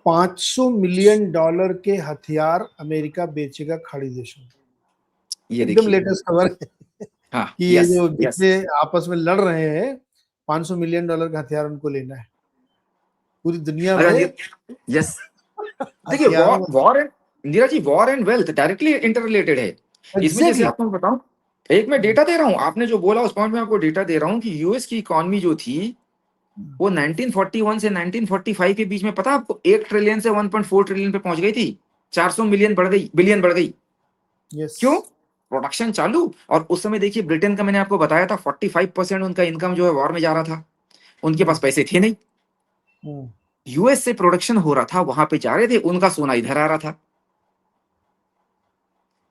$500 मिलियन के हथियार अमेरिका बेचेगा खाड़ी देशों में।
ये
एकदम लेटेस्ट खबर है
हाँ,
कि ये जो जितने आपस में लड़ रहे हैं, $500 मिलियन का हथियार उनको लेना है पूरी दुनिया में।
यस, देखिए war and Neeraj ji, war and wealth directly interrelated है। इसमें जैसे आपको बताऊं, एक मैं डेटा दे रहा हूं, आपने जो बोला उस पॉइंट में आपको डेटा दे रहा हूं कि यूएस की इकोनॉमी जो थी वो 1941 से 1945 के बीच में, पता आपको 1 ट्रिलियन से 1.4 ट्रिलियन पे पहुंच गई थी। 400 मिलियन बढ़ गई, बिलियन बढ़ गई। क्यों? प्रोडक्शन चालू। और उस समय देखिए ब्रिटेन का मैंने आपको बताया था 45% उनका इनकम जो है वॉर में जा रहा था, उनके पास पैसे थे नहीं। यूएस से प्रोडक्शन हो रहा था, वहां पे जा रहे थे, उनका सोना इधर आ रहा था।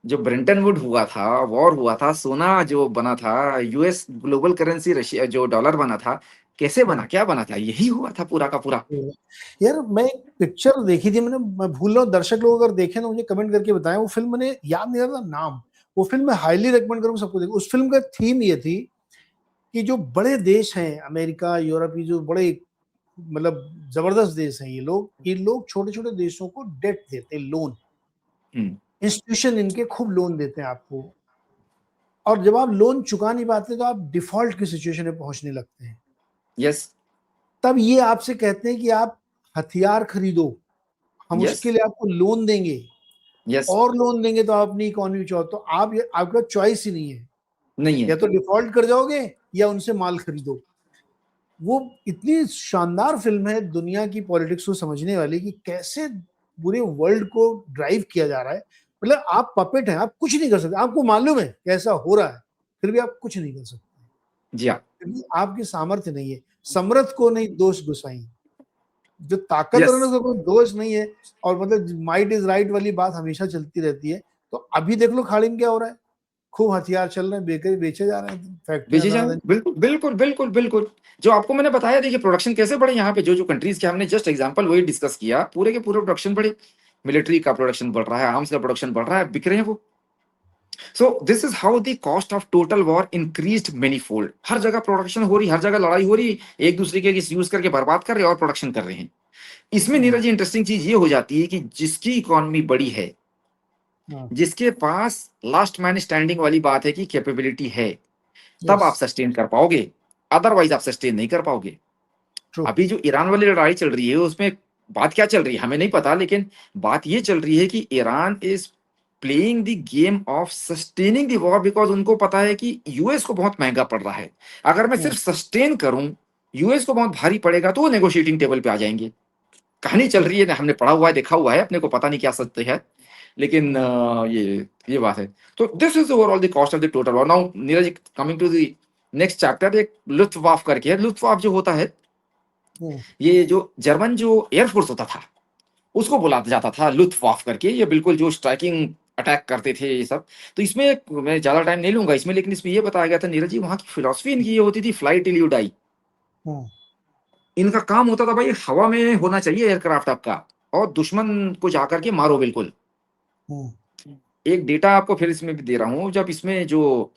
जो ब्रेंटन वुड हुआ था, वॉर हुआ था, सोना जो बना था, यूएस ग्लोबल करेंसी रशिया जो डॉलर बना था, कैसे बना, क्या बना था, यही हुआ था पूरा का पूरा।
यार मैं एक पिक्चर देखी थी, मैं भूल रहा हूँ, दर्शक लोग अगर देखे ना मुझे कमेंट करके बताएं, वो फिल्म मैंने याद नहीं रहा नाम, वो फिल्म मैं हाईली रेकमेंड करूंगा सबको देखो। उस फिल्म का थीम ये थी कि जो बड़े देश हैं, अमेरिका, यूरोप, जो बड़े मतलब जबरदस्त देश हैं, ये लोग छोटे छोटे देशों को डेट देते, लोन, इंस्टीट्यूशन इनके खूब लोन देते हैं आपको, और जब आप लोन चुका नहीं पाते तो आप डिफॉल्ट की सिचुएशन में पहुंचने लगते हैं।
यस,
तब ये आपसे कहते हैं कि आप हथियार खरीदो, हम उसके लिए आपको लोन देंगे, और लोन देंगे तो आप अपनी इकोनॉमी चाहो, तो आप आपका चॉइस ही नहीं है, या तो डिफॉल्ट कर जाओगे या उनसे माल खरीदो। वो इतनी शानदार फिल्म है, दुनिया की पॉलिटिक्स को समझने वाली, कि कैसे पूरे वर्ल्ड को ड्राइव किया जा रहा है। मतलब आप पपेट हैं, आप कुछ नहीं कर सकते, आपको मालूम है कैसा हो रहा है, फिर भी आप कुछ नहीं कर सकते
जी हाँ,
क्योंकि आपकी सामर्थ्य नहीं है। समर्थ को नहीं दोष गुसाई, जो ताकतवर है कोई दोष नहीं है। और मतलब माइट इज राइट वाली बात हमेशा चलती रहती है। तो अभी देख लो खाड़ी में क्या हो रहा है, खूब हथियार चल रहे हैं, बेचे जा रहे हैं फैक्ट्रियां।
बिल्कुल बिल्कुल बिल्कुल बिल्कुल। जो आपको मैंने बताया, देखिए प्रोडक्शन कैसे बढ़े यहाँ पे, जो कंट्रीज के हमने जस्ट एग्जांपल वही डिस्कस किया, पूरे के पूरे प्रोडक्शन बढ़े, मिलिट्री का प्रोडक्शन बढ़ रहा है, आर्म्स का प्रोडक्शन बढ़ रहा है, बिक रहे हैं वो। So this is how the cost of total war increased many fold. हर जगह प्रोडक्शन हो रही, हर जगह लड़ाई हो रही, एक दूसरे के यूज करके बर्बाद कर रहे और प्रोडक्शन कर रहे हैं। इसमें नीरज जी इंटरेस्टिंग चीज ये हो जाती है कि जिसकी इकोनॉमी बड़ी है, जिसके पास लास्ट मैन स्टैंडिंग वाली बात है कि कैपेबिलिटी है, तब आप सस्टेन कर पाओगे, अदरवाइज आप सस्टेन नहीं कर पाओगे। अभी जो ईरान वाली लड़ाई चल रही है उसमें बात क्या चल रही है हमें नहीं पता, लेकिन बात ये चल रही है कि Iran is playing the game of sustaining the war, because उनको पता है कि यूएस को बहुत महंगा पड़ रहा है। अगर मैं सिर्फ सस्टेन करूं, यूएस को बहुत भारी पड़ेगा, तो वो नेगोशिएटिंग टेबल पे आ जाएंगे। कहानी चल रही है, हमने पढ़ा हुआ है, देखा हुआ है, अपने को पता नहीं क्या सत्य है, लेकिन ये बात है। तो this is overall the cost of the total war. Now Neeraj, coming to the next chapter एक लुत्फवाफ करके है। लुत्फवाफ जो होता है, ये जो जर्मन जो एयरफोर्स होता था उसको बोला जाता था लुत्फवाफ करके। ये बिल्कुल जो स्ट्राइकिंग अटैक करते थे ये सब। तो इसमें मैं ज्यादा टाइम नहीं लूंगा इसमें, लेकिन इसमें ये बताया गया था नीरज जी, वहां की फिलॉसफी इनकी ये होती थी, फ्लाई टिल यू डाई। इनका काम होता था भाई हवा में होना चाहिए एयरक्राफ्ट आपका, और दुश्मन को जाकर के मारो बिल्कुल। एक डेटा आपको फिर इसमें भी दे रहा हूं, जब इसमें जो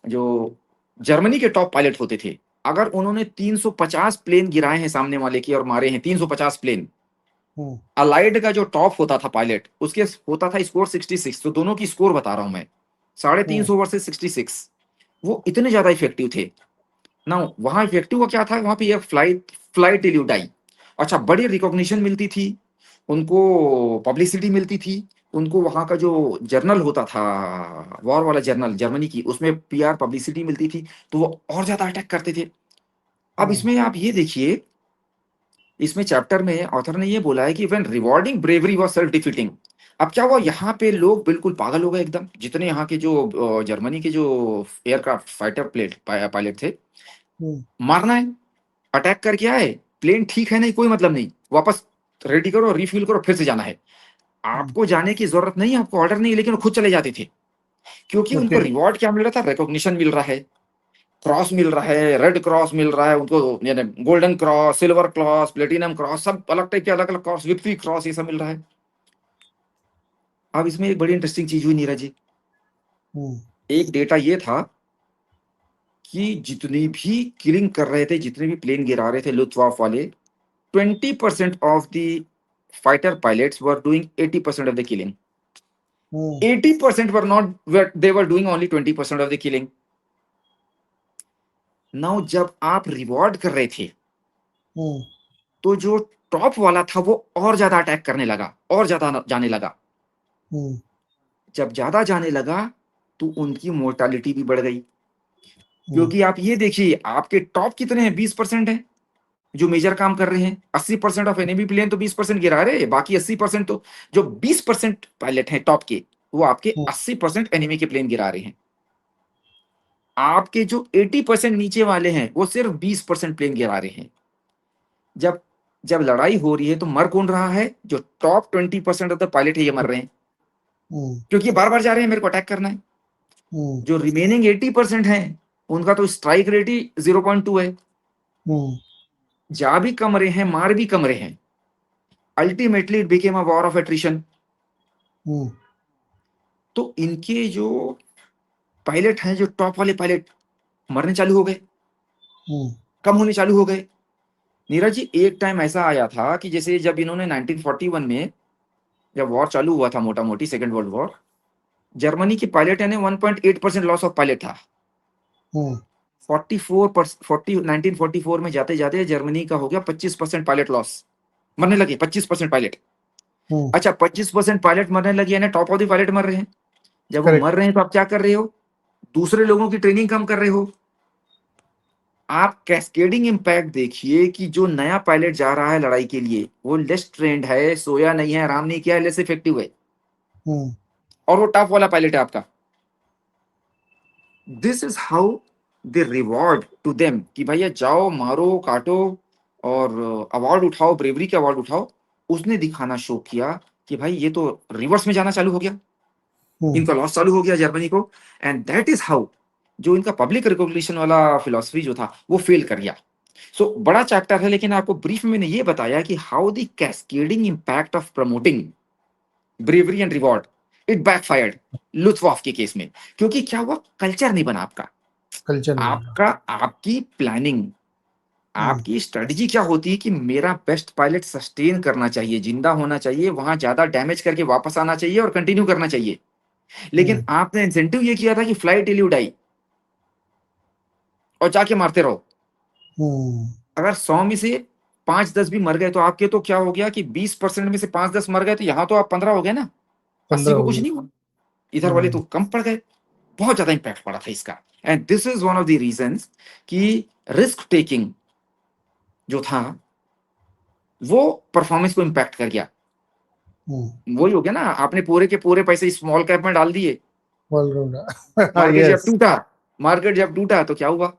जो जर्मनी के टॉप पायलट होते थे, अगर उन्होंने 350 प्लेन गिराए हैं सामने वाले की और मारे हैं 350 प्लेन, अलाइड का जो टॉप होता था पायलट, उसके होता था स्कोर 66। तो दोनों की स्कोर बता रहा हूं मैं, 350 वर्सेस 66। वो इतने ज्यादा इफेक्टिव थे ना। वहां इफेक्टिव का क्या था, वहां पे ये फ्लाइट टिल यू डाई। अच्छा, बड़ी रिकॉग्निशन मिलती थी उनको, पब्लिसिटी मिलती थी उनको। वहां का जो जर्नल होता था, वॉर वाला जर्नल जर्मनी की, उसमें पीआर पब्लिसिटी मिलती थी, तो वो और ज्यादा अटैक करते थे। अब इसमें आप ये देखिए, इसमें चैप्टर में ऑथर ने ये बोला है कि when rewarding bravery was self defeating. अब क्या हुआ, यहाँ पे लोग बिल्कुल पागल हो गए एकदम, जितने यहाँ के जो जर्मनी के जो एयरक्राफ्ट फाइटर पायलट थे। मारना है, अटैक करके आए, प्लेन ठीक है नहीं, कोई मतलब नहीं, वापस रेडी करो, रिफ्यूल करो, फिर से जाना है। आपको जाने की जरूरत नहीं, आपको ऑर्डर नहीं, लेकिन वो खुद चले जाते थे, क्योंकि उनको रिवॉर्ड क्या मिल रहा था, रिकॉग्निशन मिल रहा है, क्रॉस मिल रहा है, रेड क्रॉस मिल रहा है उनको, यानी golden cross, silver cross, platinum cross, सब अलग टाइप के अलग अलग क्रॉस, विक्ट्री क्रॉस, ये सब मिल रहा है। अब इसमें एक बड़ी इंटरेस्टिंग चीज हुई नीरज जी। एक डेटा ये था कि जितनी भी किलिंग कर रहे थे, जितने भी प्लेन गिरा रहे थे लुत्फवाफ वाले, 20% of the fighter pilots were doing 80% of the killing. 80% were not, they were doing only 20% of the killing. Now जब आप रिवॉर्ड कर रहे थे, तो जो टॉप वाला था वो और ज्यादा अटैक करने लगा, और ज्यादा जाने लगा। जब ज्यादा जाने लगा तो उनकी मोर्टालिटी भी बढ़ गई, क्योंकि आप ये देखिए आपके टॉप कितने हैं, 20% है जो मेजर काम कर रहे हैं। 80% ऑफ एनिमी प्लेन तो 20% गिरा रहे हैं, बाकी 80% तो जो 20% पायलट हैं टॉप के, वो आपके 80% एनिमी के प्लेन गिरा रहे हैं। आपके जो 80% नीचे वाले हैं वो सिर्फ 20% प्लेन गिरा रहे हैं। जब जब लड़ाई हो रही है तो मर कौन रहा है, जो टॉप 20% ऑफ द पायलट है ये मर रहे हैं, क्योंकि बार बार जा रहे हैं मेरे को अटैक करना है। जो रिमेनिंग 80% है उनका तो स्ट्राइक रेट ही 0.2 है, जा भी कम रहे हैं, मार भी कम रहे हैं। Ultimately it became a war of attrition. तो इनके जो पायलट हैं, जो टॉप वाले पायलट, मरने चालू हो गए, कम होने चालू हो गए। नीरज जी, एक टाइम ऐसा आया था कि जैसे जब इन्होंने 1941 में जब वॉर चालू हुआ था, मोटा मोटी सेकेंड वर्ल्ड वॉर, जर्मनी की पायलट यानी 1.8% लॉस ऑफ पायलट था। 1944 में जाते जाते जर्मनी का हो गया 25% पायलट लॉस, मरने लगे 25% पायलट। अच्छा, 25% पायलट मरने लगे यानी टॉप ऑफ द पायलट मर रहे हैं। जब वो मर रहे हैं तो आप क्या कर रहे हो, दूसरे लोगों की ट्रेनिंग कम कर रहे हो। आप कैस्केडिंग इंपैक्ट देखिए कि जो नया पायलट जा रहा है लड़ाई के लिए, वो लेस ट्रेंड है, सोया नहीं है, आराम नहीं किया है, लेस इफेक्टिव है, और वो टॉप वाला पायलट है आपका। This is how they reward to them कि भैया जाओ, मारो, काटो और अवार्ड उठाओ, ब्रेवरी के अवार्ड उठाओ। उसने दिखाना शो किया कि भाई ये तो रिवर्स में जाना चालू हो गया, इनका लॉस चालू हो गया जर्मनी को। एंड दैट इज हाउ जो इनका पब्लिक रिकॉग्निशन वाला फिलॉसफी जो था वो फेल कर गया। सो बड़ा चैप्टर है, लेकिन आपको ब्रीफ में मैंने ये बताया कि how the cascading impact of promoting bravery and reward, it backfired Luftwaffe के केस में। क्योंकि क्या हुआ, कल्चर नहीं बना आपका,
कल्चर
आपका आपकी प्लानिंग, आपकी स्ट्रेटजी क्या होती है कि मेरा बेस्ट पायलट सस्टेन करना चाहिए, जिंदा होना चाहिए, वहां ज्यादा डैमेज करके वापस आना चाहिए और कंटिन्यू करना चाहिए। लेकिन आपने इंसेंटिव ये किया था कि फ्लाइट टिल यू डाई, और जाके मारते रहो। अगर 100 में से 5-10 भी मर गए तो आपके तो क्या हो गया कि 20% में से 5-10 मर गए, तो यहाँ तो आप 15 हो गए ना, 80 को कुछ नहीं हुआ, इधर वाले तो कम पड़ गए। बहुत ज्यादा इंपैक्ट पड़ा था इसका। And this is one of the reasons कि रिस्क टेकिंग जो था वो परफॉर्मेंस को इंपैक्ट कर गया। वही हो गया ना, आपने पूरे के पूरे पैसे स्मॉल कैप में डाल दिए, मार्केट जब टूटा, तो क्या हुआ,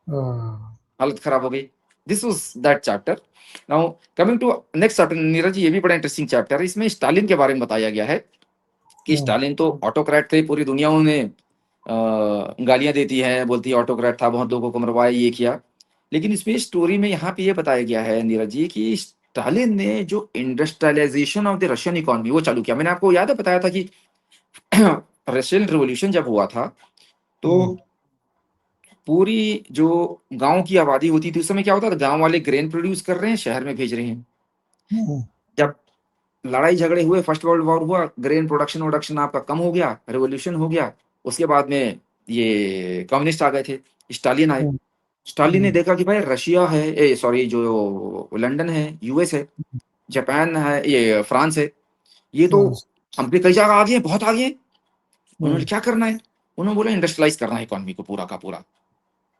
हाँ,
हालत खराब हो गई। This was that chapter. Now coming to next chapter, Neeraj ji, ये भी बड़ा इंटरेस्टिंग चैप्टर है। इसमें स्टालिन के बारे में बताया गया है कि स्टालिन तो ऑटोक्रेट थे, पूरी दुनिया उन्हें गालियां देती है, बोलती है ऑटोक्रेट था, बहुत लोगों को मरवाया, ये किया। लेकिन इसमें स्टोरी में यहाँ पे ये बताया गया है नीरज जी कि स्टालिन ने जो industrialisation of the Russian economy वो चालू किया। मैंने आपको याद है बताया था कि रशियन रिवॉल्यूशन जब हुआ था तो पूरी जो गांव की आबादी होती थी उस समय क्या होता था, गांव वाले ग्रेन प्रोड्यूस कर रहे हैं, शहर में भेज रहे हैं। जब लड़ाई झगड़े हुए, फर्स्ट वर्ल्ड वॉर हुआ, ग्रेन प्रोडक्शन वोडक्शन आपका कम हो गया, रिवॉल्यूशन हो गया। उसके बाद में ये कम्युनिस्ट आ गए थे, स्टालिन आए। स्टालिन ने देखा कि भाई रशिया है, ए सॉरी, जो लंदन है, यूएस है, जापान है, ये फ्रांस है, ये तो हम पे कई जगह आगे हैं, बहुत आगे हैं। उन्होंने क्या करना है, उन्होंने बोला इंडस्ट्रियलाइज करना है इकोनॉमी को पूरा का पूरा।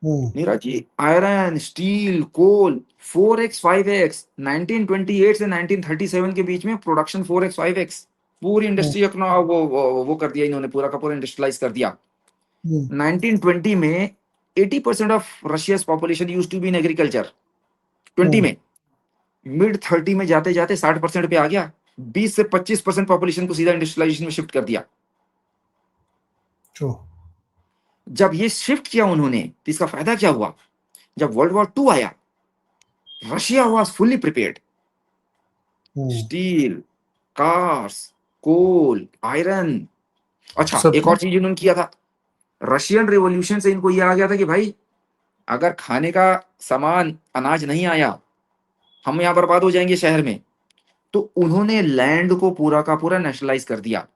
नीरज जी, आयरन, स्टील, कोल 4x 5x 1928 से 1937 के बीच में प्रोडक्शन 4x 5x, पूरी इंडस्ट्री अपना वो कर दिया इन्होंने, पूरा का पूरा इंडस्ट्रियलाइज कर दिया। 1920 में 80% of Russia's population used to be in agriculture. 20 में, मिड 30 में जाते जाते 60% पे आ गया। 20 से 25% पॉपुलेशन को सीधा इंडस्ट्रियलाइजेशन में शिफ्ट कर दिया। जब ये शिफ्ट किया उन्होंने तो इसका फायदा क्या हुआ, जब वर्ल्ड वॉर 2 आया, Russia was fully prepared. Steel, cars, coal, iron. अच्छा, एक और चीज इन्होंने किया था, रशियन रिवॉल्यूशन से इनको ये आ गया था कि भाई अगर खाने का सामान, अनाज नहीं आया, हम यहाँ बर्बाद हो जाएंगे शहर में। तो उन्होंने लैंड को पूरा का पूरा नेशनलाइज कर दिया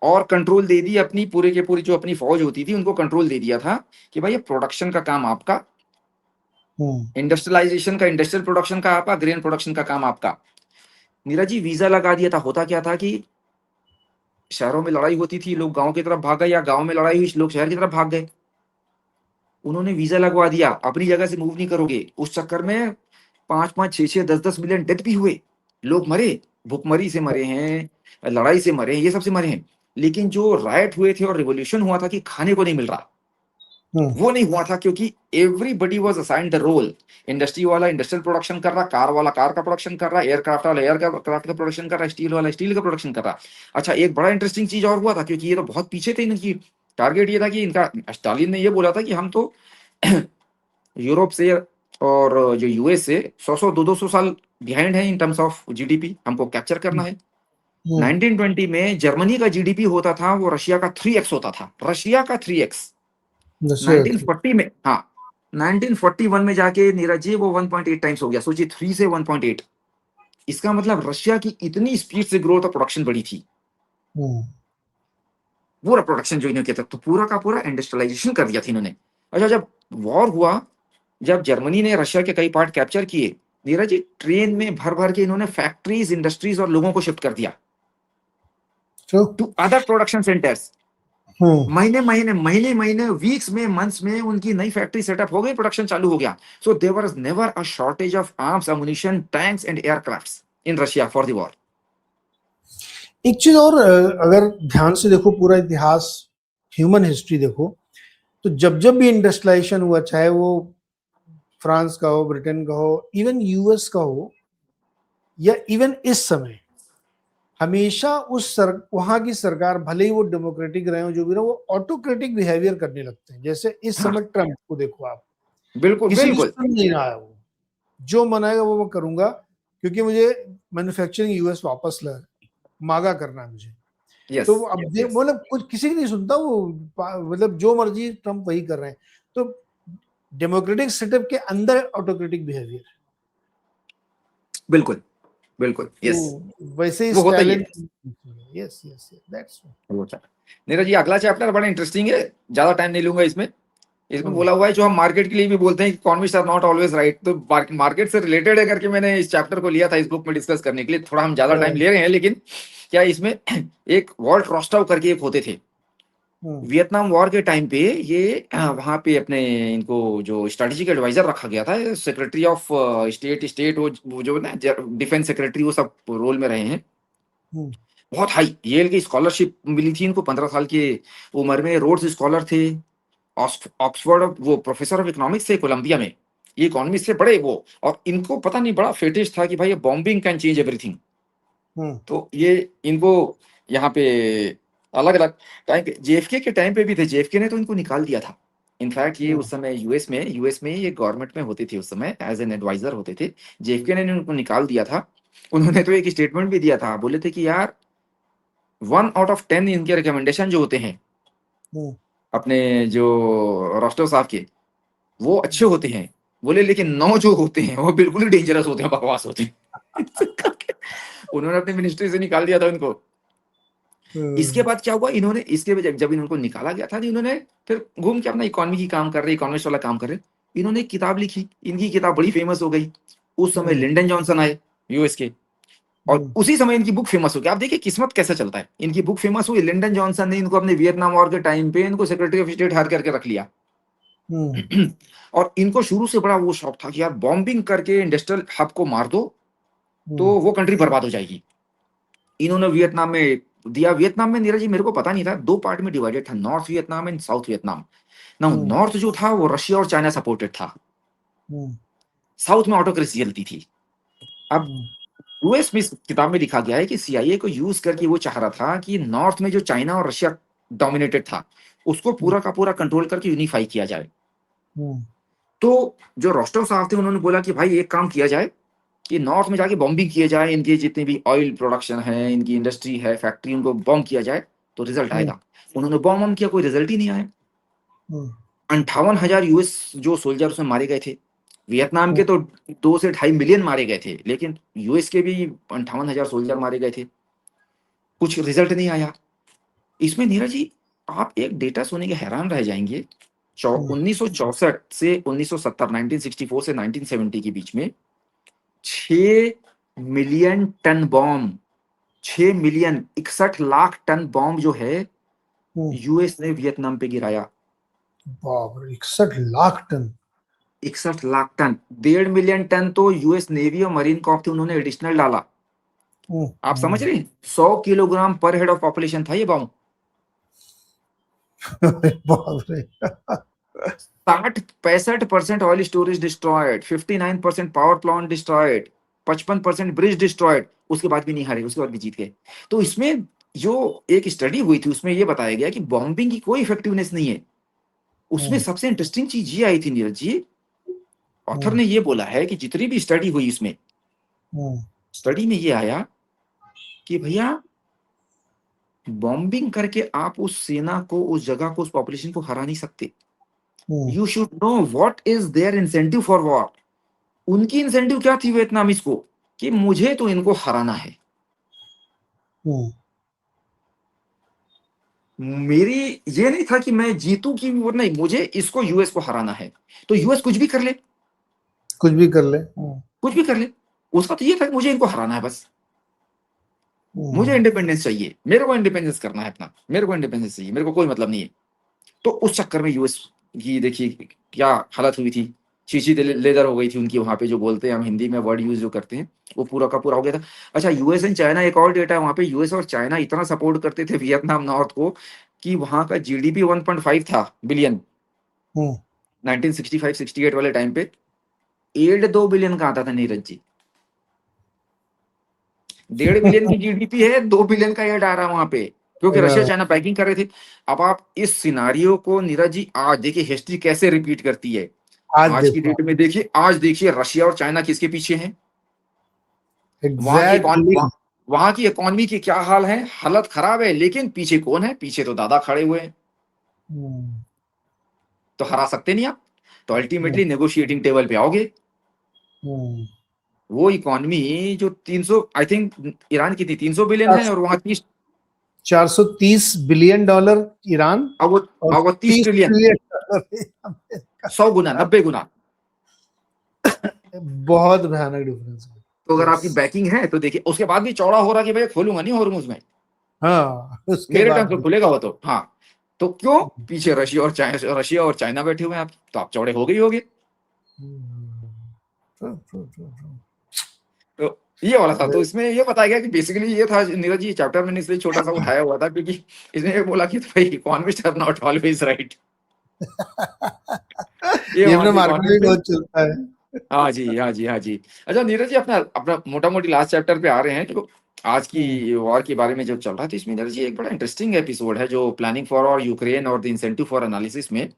और कंट्रोल दे दी, अपनी पूरे के पूरी जो अपनी फौज होती थी उनको कंट्रोल दे दिया था कि भाई ये प्रोडक्शन का काम आपका, इंडस्ट्रियलाइजेशन का, इंडस्ट्रियल प्रोडक्शन का आपका, ग्रेन प्रोडक्शन का काम आपका। नीरज जी, वीजा लगा दिया था। होता क्या था कि शहरों में लड़ाई होती थी, लोग गांव की तरफ भाग गए, या गांव में लड़ाई हुई, लोग शहर की तरफ भाग गए। उन्होंने वीजा लगवा दिया, अपनी जगह से मूव नहीं करोगे। उस चक्कर में 5-5, 6-6, 10-10 मिलियन डेथ भी हुए, लोग मरे, भुखमरी से मरे हैं, लड़ाई से मरे हैं, ये सब से मरे हैं। लेकिन जो राइट हुए थे और रिवॉल्यूशन हुआ था कि खाने को नहीं मिल रहा, वो नहीं हुआ था, क्योंकि everybody was assigned the role. Industry वाला इंडस्ट्रियल प्रोडक्शन कर रहा, कार वाला कार का प्रोडक्शन कर रहा, एयरक्राफ्ट वाला एयरक्राफ्ट का प्रोडक्शन कर रहा, स्टील वाला स्टील का प्रोडक्शन कर रहा। अच्छा, एक बड़ा इंटरेस्टिंग चीज और हुआ था, क्योंकि ये तो बहुत पीछे थे इनकी। टारगेट ये था कि इनका, स्टालिन ने ये बोला था कि हम तो यूरोप से और जो यूएस से 100-100, 200 साल बिहाइंड है इन टर्म्स ऑफ जीडीपी, हमको कैप्चर करना है। 1920 में जर्मनी का जीडीपी होता था वो रशिया का 3x होता था, रशिया का 3x। 1940 में, हाँ, 1941 में जाके नीरज जी वो 1.8 टाइम्स हो गया। सोचिए, 3 से 1.8। इसका मतलब रशिया की इतनी स्पीड से ग्रोथ और प्रोडक्शन बढ़ी थी। पूरा प्रोडक्शन जो इन्होंने किया था, तो पूरा का पूरा इंडस्ट्रियलाइजेशन कर दिया था इन्होंने। अच्छा, जब वॉर हुआ, जब जर्मनी ने रशिया के कई पार्ट कैप्चर किए, नीरज जी, ट्रेन में भर भर के इन्होंने फैक्ट्रीज, इंडस्ट्रीज और लोगों को शिफ्ट कर दिया टू अदर प्रोडक्शन सेंटर्स। महीने महीने महीने महीने, वीक्स में, मंथ्स में उनकी नई फैक्ट्री सेटअप हो गई, प्रोडक्शन चालू हो गया। So there was never a shortage of arms, ammunition, tanks and aircrafts in Russia for the war.
एक चीज और, अगर ध्यान से देखो पूरा इतिहास, ह्यूमन हिस्ट्री देखो, तो जब जब भी इंडस्ट्रियलाइजेशन हुआ, चाहे वो फ्रांस का हो, ब्रिटेन का हो, इवन यूएस का हो, या इवन इस समय, हमेशा वहां की सरकार, भले ही वो डेमोक्रेटिक रहे हो, जो भी रहे, वो ऑटोक्रेटिक बिहेवियर करने लगते हैं। जैसे इस समय ट्रम्प को देखो आप,
बिल्कुल
किसी की
बिल्कुल,
सुन नहीं रहा है, वो जो मनाएगा वो मैं करूंगा, क्योंकि मुझे मैन्युफैक्चरिंग यूएस वापस मांगा करना है मुझे।
यस,
तो अब मतलब कुछ किसी की नहीं सुनता वो, मतलब जो मर्जी ट्रम्प वही कर रहे हैं। तो डेमोक्रेटिक सेटअप के अंदर ऑटोक्रेटिक बिहेवियर,
बिल्कुल बिल्कुल, यस,
वैसे ही
वो होता ही है।
Talent. Yes yes, that's
Neeraj ji, अगला चैप्टर बड़ा इंटरेस्टिंग है, ज्यादा टाइम नहीं लूंगा इसमें। इसमें बोला हुआ है, जो हम मार्केट के लिए भी बोलते हैं, economist are not always right, तो मार्केट से रिलेटेड है करके मैंने इस चैप्टर को लिया था इस बुक में डिस्कस करने के लिए। थोड़ा हम ज्यादा टाइम ले रहे हैं, लेकिन क्या इसमें एक वॉल्ट रोस्टाउ करके एक होते थे, वियतनाम वॉर के टाइम पे, ये वहां पे अपने इनको जो स्ट्रेटेजिक एडवाइजर रखा गया था, सेक्रेटरी ऑफ स्टेट, वो जो ना डिफेंस सेक्रेटरी, वो सब रोल में रहे हैं। बहुत हाई येल की स्कॉलरशिप मिली थी इनको 15 साल की उम्र में, रोड्स स्कॉलर थे, ऑक्सफोर्ड, वो प्रोफेसर ऑफ इकोनॉमिक्स थे कोलंबिया में, ये इकोनॉमिक्स से बड़े वो, और इनको पता नहीं बड़ा फेटिश था कि भाई ये बॉम्बिंग कैन चेंज एवरीथिंग। तो ये इनको यहाँ पे अलग अलग टाइम पे, जेएफके के टाइम पे भी थे, जेएफके ने तो इनको निकाल दिया था। इनफैक्ट ये उस समय यूएस में ये गवर्नमेंट में होते थे, उस समय एज एन एडवाइजर होते थे। जेएफके ने उनको निकाल दिया था। उन्होंने तो एक स्टेटमेंट भी दिया था, बोले थे कि यार 1/10 इनके रिकमेंडेशन जो होते हैं अपने जो रोस्टो साहब के, वो अच्छे होते हैं, बोले लेकिन 9 जो होते हैं वो बिल्कुल ही डेंजरस होते हैं, बकवास होते हैं। उन्होंने अपनी मिनिस्ट्री से निकाल दिया था उनको। इसके बाद क्या हुआ, इन्होंने इसके बाद जब इनको निकाला गया था, इन्होंने फिर घूम के अपना इकोनॉमी की काम कर रहे, इकोनॉमिस्ट वाला काम कर रहे, इन्होंने एक किताब लिखी, इनकी किताब बड़ी फेमस हो गई। उस समय लिंडन जॉनसन आए यूएस के, और उसी समय इनकी बुक फेमस हो गई। आप देखिए किस्मत कैसे चलता है, इनकी बुक फेमस हुई, लिंडन जॉनसन ने इनको अपने वियतनाम वॉर के टाइम पे इनको सेक्रेटरी ऑफ स्टेट हायर करके रख लिया। और इनको शुरू से बड़ा वो शौक था कि यार बॉम्बिंग करके इंडस्ट्रियल हब को मार दो तो वो कंट्री बर्बाद हो जाएगी। इन्होंने वियतनाम में दिया। वियतनाम में नीरज जी मेरे को पता नहीं था, 2 पार्ट में डिवाइडेड था, north Vietnam and south Vietnam. ना नॉर्थ जो था वो रशिया और चाइना सपोर्टेड था, साउथ में ऑटोक्रेसी चलती थी। अब यूएस में इस किताब में लिखा गया है कि सीआईए को यूज करके वो चाह रहा था कि नॉर्थ में जो चाइना और रशिया डोमिनेटेड था उसको पूरा का पूरा कंट्रोल करके यूनिफाई किया जाए। तो जो रोस्टोव साहब थे उन्होंने बोला कि भाई एक काम किया जाए कि नॉर्थ में जाके बॉम्बिंग किए जाए, इनके जितने भी ऑयल प्रोडक्शन है, इनकी इंडस्ट्री है, फैक्ट्री, उनको बॉम्ब किया जाए तो रिजल्ट आएगा। उन्होंने बॉम्ब किया, कोई रिजल्ट ही नहीं आया। 58,000 यूएस जो सोल्जर उसमें मारे गए थे। वियतनाम के तो 2 से 2.5 मिलियन मारे गए थे, लेकिन यूएस के भी 58,000 सोल्जर मारे गए थे, कुछ रिजल्ट नहीं आया। इसमें नीरज जी आप एक डेटा सुनेंगे हैरान रह जाएंगे। 1964 से 1970, 1964 से 1970 के बीच में 6 million ton bomb, 6 million 61 lakh ton bomb जो है यूएस ने वियतनाम पे गिराया।
बाप रे, 61 lakh ton!
61 lakh ton, 1.5 million ton तो यूएस नेवी और मरीन कॉर्प थे, उन्होंने एडिशनल डाला। आप समझ रहे हैं, 100 किलोग्राम पर हेड ऑफ पॉपुलेशन था ये बॉम्ब।
बाप रे।
65% oil storage destroyed, 59% power plant destroyed, 55% bridge destroyed. उसके बाद भी नहीं हारे, उसके बाद भी जीत गए। तो इसमें जो एक स्टडी हुई थी उसमें ये बताया गया कि बॉम्बिंग की कोई इफेक्टिवनेस नहीं है। उसमें सबसे इंटरेस्टिंग चीज ये आई थी नीरज जी, ऑथर ने ये बोला है कि जितनी भी स्टडी हुई इसमें, स्टडी में ये आया कि भैया बॉम्बिंग करके आप उस सेना को, उस जगह को, उस पॉपुलेशन को हरा नहीं सकते। You should know what is their incentive for war. उनकी इंसेंटिव क्या थी वियतनामीज को कि मुझे तो इनको हराना है। मेरी ये नहीं था कि मैं जीतू की वो, नहीं, मुझे इसको यूएस को हराना है। तो यूएस कुछ भी कर ले,
कुछ भी कर ले,
कुछ भी कर ले, उसका तो ये था कि मुझे इनको हराना है बस, मुझे इंडिपेंडेंस चाहिए, मेरे को इंडिपेंडेंस करना है अपना, मेरे को इंडिपेंडेंस चाहिए, मेरे को कोई मतलब नहीं है। तो उस चक्कर में यूएस की देखिए क्या हालत हुई थी, शीशी लेदर हो गई थी उनकी वहां पे, जो बोलते हैं हम हिंदी में वर्ड यूज जो करते हैं वो पूरा का पूरा हो गया था। अच्छा, यूएस एंड चाइना, एक और डेटा है वहां पे, यूएस और चाइना इतना सपोर्ट करते थे वियतनाम नॉर्थ को कि वहां का जीडीपी 1.5 था बिलियन 1965-68 वाले टाइम पे। एड 2 बिलियन का आता था नीरज जी, 1.5 बिलियन की जीडीपी है, 2 बिलियन का एड आ रहा है वहां पे, क्योंकि रशिया चाइना पैकिंग कर रहे थे। अब आप इस सिनारियो को नीरज जी आज देखिए हिस्ट्री कैसे रिपीट करती है। आज की डेट में देखिए, आज देखिए रशिया और चाइना किसके पीछे हैं। वहां की इकोनॉमी की क्या हाल है, हालत खराब है, लेकिन पीछे कौन है, पीछे तो दादा खड़े हुए हैं। तो हरा सकते नहीं आप, तो अल्टीमेटली नेगोशिएटिंग टेबल पे आओगे। वो इकोनॉमी जो 300, आई थिंक ईरान की थी 300 बिलियन है, और वहां
430 बिलियन डॉलर ईरान,
और वो 30 ट्रिलियन, 100 गुना, 90 गुना।
बहुत भयानक डिफरेंस है।
तो अगर आपकी बैकिंग है तो देखिए, उसके बाद भी चौड़ा हो रहा कि भैया खोलूंगा नहीं हॉर्मुज़ में,
हाँ, उसके
मेरे
बाद
टाइम से खुलेगा वो तो, हाँ। तो क्यों, पीछे रशिया और चाइना बैठे हुए हैं आप, तो आप चौड़े हो गए होगे। तो ये वाला था। तो इसमें ये बताया गया कि बेसिकली ये था नीरज जी, चैप्टर मैंने इसलिए छोटा सा उठाया हुआ था क्योंकि इसमें ये बोला कि भाई economist are not always right. ये
ये अपने
मानसिक
मार्केट में
कॉन्टेक्स्ट है।
बहुत चलता है।
हाँ जी, हाँ जी, हाँ जी। अच्छा नीरज जी, अपना अपना मोटा-मोटी लास्ट चैप्टर पे आ रहे हैं। देखो आज
हम्म,
की वॉर के बारे में जब चल रहा है, तो इसमें नीरज जी एक बड़ा इंटरेस्टिंग एपिसोड है जो प्लानिंग फॉर और यूक्रेन और द इंसेंटिव फॉर एनालिसिस में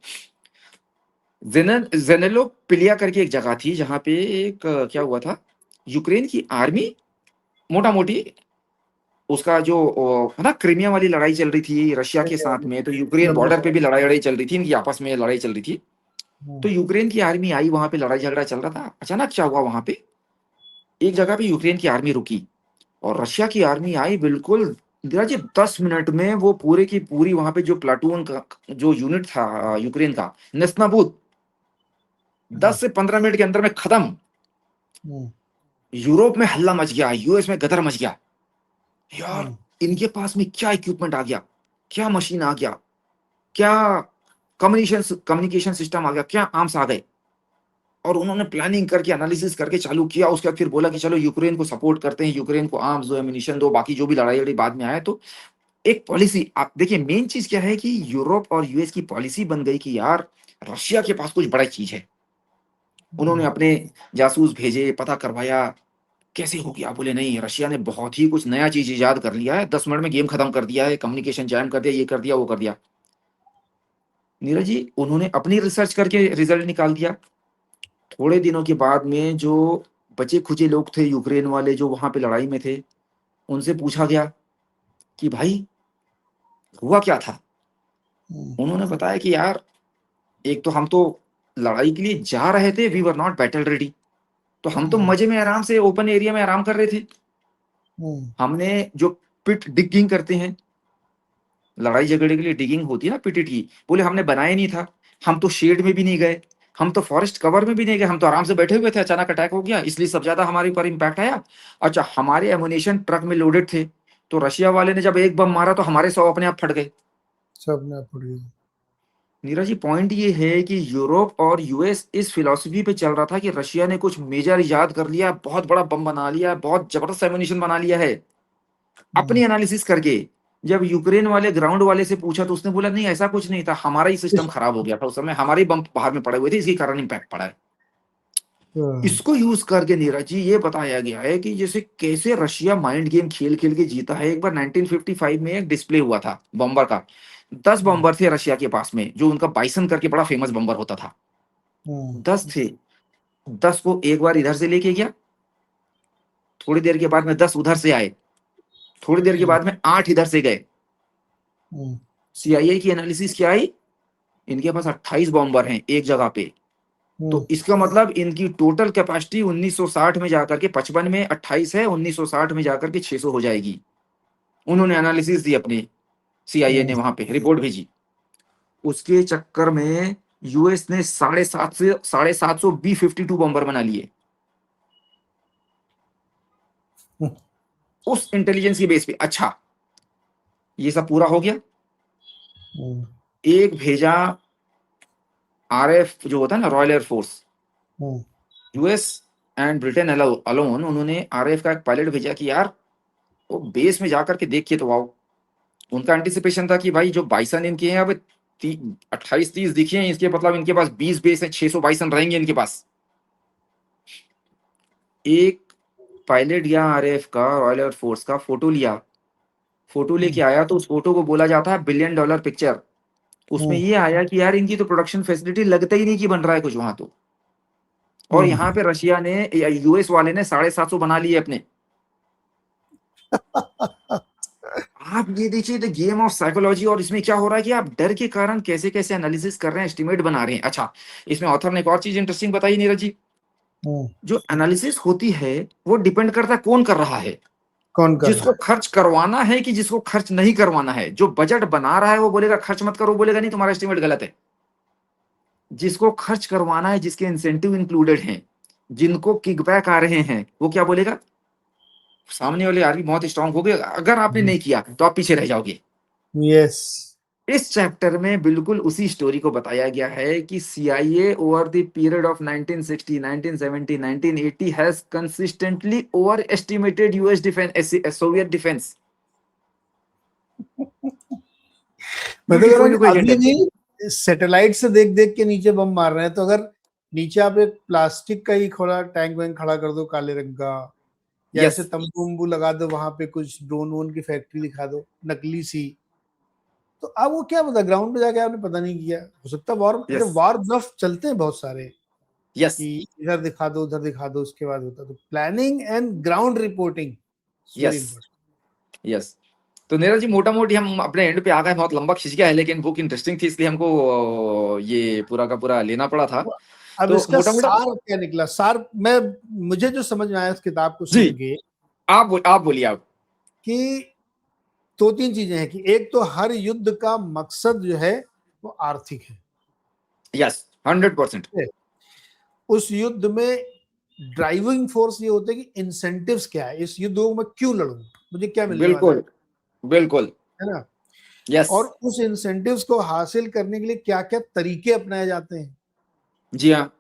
जेनेलोपिलिया करके एक जगह थी, जहाँ पे एक क्या हुआ था, यूक्रेन की आर्मी मोटा-मोटी उसका जो है ना, क्रीमिया वाली लड़ाई चल रही थी रशिया के साथ में, तो यूक्रेन
लंबा
बॉर्डर पे भी
समय।
लड़ाई-वड़ाई चल रही थी, इनकी आपस में लड़ाई चल रही थी। तो
हम्म,
यूक्रेन की आर्मी आई, वहाँ पे लड़ाई-झगड़ा चल रहा था। अचानक क्या हुआ, वहाँ पे एक जगह पे यूक्रेन की आर्मी रुकी और रशिया की आर्मी आई बिल्कुल। धीरज जी 10 मिनट में वो पूरे की पूरी वहाँ पे जो प्लाटून का जो यूनिट था यूक्रेन का, नेस्तनाबूत 10 से 15 मिनट के अंदर में खत्म।
हम्म,
यूरोप में हल्ला मच गया, यूएस में गदर मच गया। यार
हम्म,
इनके पास में क्या इक्विपमेंट आ गया, क्या मशीन आ गया, क्या कम्युनिकेशन कम्युनिकेशन सिस्टम आ गया, क्या आर्म्स आ गए। और उन्होंने प्लानिंग करके एनालिसिस करके चालू किया। उसके बाद फिर बोला कि चलो यूक्रेन को सपोर्ट करते हैं, यूक्रेन को आर्म्स दो, एम्यूनिशन दो, बाकी जो भी लड़ाई लड़ी बाद में आया। तो एक पॉलिसी आप देखिए, मेन चीज क्या है कि यूरोप और यूएस की पॉलिसी बन गई कि यार रशिया के पास कुछ बड़ा चीज है। उन्होंने अपने जासूस भेजे, पता करवाया कैसे हो गया, बोले नहीं रशिया ने बहुत ही कुछ नया चीज इजाद कर लिया है, 10 मिनट में गेम खत्म कर दिया है, कम्युनिकेशन जैम कर दिया, ये कर दिया वो कर दिया। नीरज जी उन्होंने अपनी रिसर्च करके रिजल्ट निकाल दिया। थोड़े दिनों के बाद में जो बचे खुचे लोग थे यूक्रेन वाले जो वहां पे लड़ाई में थे, उनसे पूछा गया कि भाई हुआ क्या था।
हम्म,
उन्होंने बताया कि यार एक तो हम तो लड़ाई के लिए जा रहे थे, we were not battle ready. तो हम तो
हम्म,
मजे में आराम से ओपन एरिया में आराम कर रहे थे।
हम्म,
हमने जो पिट डिगिंग करते हैं, लड़ाई झगड़े के लिए डिगिंग होती है ना पिट की, बोले हमने बनाया नहीं था। हम तो शेड में भी नहीं गए, हम तो फॉरेस्ट कवर में भी नहीं गए, हम तो आराम से बैठे हुए थे, अचानक अटैक हो गया इसलिए सब ज्यादा हमारे ऊपर इम्पैक्ट आया। अच्छा हमारे एमुनेशन ट्रक में लोडेड थे, तो रशिया वाले ने जब एक बम मारा तो हमारे 100 अपने आप फट गए।
सब ना पड़ गई।
नीरज जी पॉइंट ये है कि यूरोप और यूएस इस फिलॉसफी पे चल रहा था कि रशिया ने कुछ मेजर इजाद कर लिया, बहुत बड़ा बम बना लिया, बहुत जबरदस्त एमुनिशन बना लिया है। अपनी
हम्म,
एनालिसिस करके जब यूक्रेन वाले ग्राउंड वाले से पूछा तो उसने बोला नहीं ऐसा कुछ नहीं था, हमारा ही सिस्टम
इस-
खराब हो गया था, उस समय हमारे बम बाहर में पड़े हुए थे, इसके कारण इम्पैक्ट पड़ा है।
हाँ,
इसको यूज करके नीरज जी ये बताया गया है कि जैसे कैसे रशिया माइंड गेम खेल खेल के जीता है। एक बार 1955 में एक डिस्प्ले हुआ था बम्बर का। 10
हम्म,
बम्बर थे रशिया के पास में, जो उनका बाइसन करके बड़ा फेमस बम्बर होता था।
हम्म,
10 थे, 10 को एक बार इधर से लेके गया, थोड़ी देर के बाद में 10 उधर से आए, थोड़ी देर के
हम्म,
बाद में 8 इधर से गए।
हम्म,
सीआईए की एनालिसिस क्या आई, इनके पास 28 बॉम्बर हैं एक जगह पे।
हम्म,
तो इसका मतलब इनकी टोटल कैपेसिटी 1960 में जाकर के 55 में 28 है, 1960 में जाकर के 600 हो जाएगी। उन्होंने एनालिसिस दी अपनी, सीआईए ने
हम्म,
वहां पे रिपोर्ट भेजी। उसके चक्कर में यूएस ने 750 B-52 बॉम्बर बना लिए उस इंटेलिजेंस की बेस पे। अच्छा ये सब पूरा हो गया,
हम्म,
एक भेजा आरएफ जो होता है ना, royal air force,
hmm,
US and Britain alone, उन्होंने आरएफ का एक पायलट भेजा कि यार वो बेस में जाकर के देख के तो आओ। उनका एंटिसिपेशन था कि भाई जो बाइसन इनके हैं अब 28-30 दिखे हैं, इसके मतलब इनके पास 20 बेस है, 600 बाइसन रहेंगे इनके पास। एक पायलट गया आरएफ का, रॉयल एयरफोर्स का, फोटो लिया, फोटो लेके
हम्म,
आया तो उस फोटो को बोला जाता है $1 बिलियन पिक्चर। उसमें
हम्म,
ये आया कि यार इनकी तो प्रोडक्शन फैसिलिटी लगता ही नहीं कि बन रहा है कुछ वहां तो। और यहाँ पे रशिया ने या यूएस वाले ने 750 बना लिए अपने। आप ये देखिए द गेम ऑफ साइकोलॉजी, और इसमें क्या हो रहा है कि आप डर के कारण कैसे कैसे एनालिसिस कर रहे हैं, एस्टिमेट बना रहे हैं। अच्छा इसमें ऑथर ने एक और चीज इंटरेस्टिंग बताई नीरज जी,
हम्म,
जो एनालिसिस होती है वो डिपेंड करता है कौन कर रहा है।
कौन कर रहा
जिसको खर्च करवाना है कि जिसको खर्च नहीं करवाना है। जो बजट बना रहा है वो बोलेगा खर्च मत करो, बोलेगा नहीं तुम्हारा एस्टिमेट गलत है। जिसको खर्च करवाना है, जिसके इंसेंटिव इंक्लूडेड हैं, जिनको किकबैक आ रहे हैं, वो क्या बोलेगा, सामने वाले आदमी बहुत स्ट्रांग हो गए, अगर आपने
है?
नहीं किया तो आप पीछे रह जाओगे।
यस।
इस चैप्टर में बिल्कुल उसी स्टोरी को बताया गया है कि CIA over the period of 1960, 1970, 1980 has consistently over estimated US defence, Soviet defence.
मैं तो
क्योंकि
कह रहा
कोई
हूँ
ना
कि
कोई एजेंडा
अभी
है।
भी सैटेलाइट से देख देख के नीचे बम मार रहे हैं, तो अगर नीचे आप एक प्लास्टिक का ही थोड़ा टैंक वैंक खड़ा कर दो काले रंग का, या ऐसे
यस
तंबू वंबू लगा दो, वहां पे कुछ ड्रोन वोन की फैक्ट्री दिखा दो नकली सी, तो अब वो क्या पता ग्राउंड पे जाके आपने पता नहीं किया, हो सकता है वॉर,
यस
वॉर ब्लफ चलते हैं बहुत सारे
यस
कि इधर दिखा दो उधर दिखा दो, उसके बाद होता, तो planning and ground reporting is very
yes
important.
Yes. तो नीरज जी, मोटा मोटी हम अपने एंड पे आ गए, बहुत लंबा खिंच गया है, लेकिन बुक इंटरेस्टिंग थी इसलिए हमको ये पूरा का पूरा लेना पड़ा था।
अब
तो
इसका
मोटा मोटा
सार क्या निकला, सार मैं, मुझे जो समझ में आया इस किताब को
जी,
सुन के,
आप बोलिए आप।
कि दो तीन चीजें हैं, कि एक तो हर युद्ध का मकसद जो है वो आर्थिक है।
यस, 100%।
उस युद्ध में ड्राइविंग फोर्स ये होता है कि इंसेंटिव्स क्या है, इस युद्ध को मैं क्यों लड़ूं, मुझे क्या मिलने वाला
बिल्कुल बिल्कुल।
है ना,
यस।
और उस इंसेंटिव्स को हासिल करने के लिए क्या क्या तरीके अपनाए जाते हैं।
जी हाँ।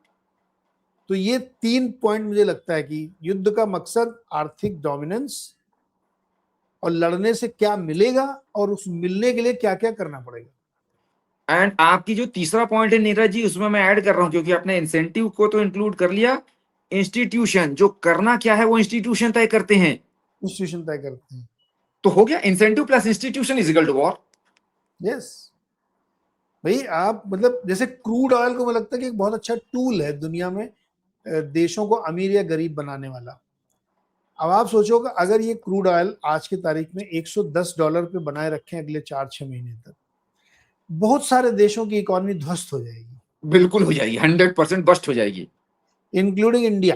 तो ये 3 पॉइंट मुझे लगता है कि युद्ध का मकसद आर्थिक डोमिनेंस, और लड़ने से क्या मिलेगा, और उस मिलने के लिए क्या क्या करना पड़ेगा।
एंड आपकी जो तीसरा पॉइंट है नीरज जी, उसमें मैं ऐड कर रहा हूं, क्योंकि आपने इंसेंटिव को तो इंक्लूड कर लिया, इंस्टीट्यूशन जो करना क्या है वो इंस्टीट्यूशन तय करते हैं।
इंस्टीट्यूशन तय करते हैं।
तो हो गया, incentive plus institution is equal to war.
Yes भाई, आप मतलब जैसे क्रूड ऑयल को मुझे लगता है कि एक बहुत अच्छा टूल है दुनिया में देशों को अमीर या गरीब बनाने वाला। अब आप सोचो कि अगर ये क्रूड ऑयल आज की तारीख में $110 पे बनाए रखें अगले 4-6 महीने तक, बहुत सारे देशों की इकोनॉमी ध्वस्त हो जाएगी,
बिल्कुल हो जाएगी, 100% बस्ट हो जाएगी।
इंक्लूडिंग इंडिया,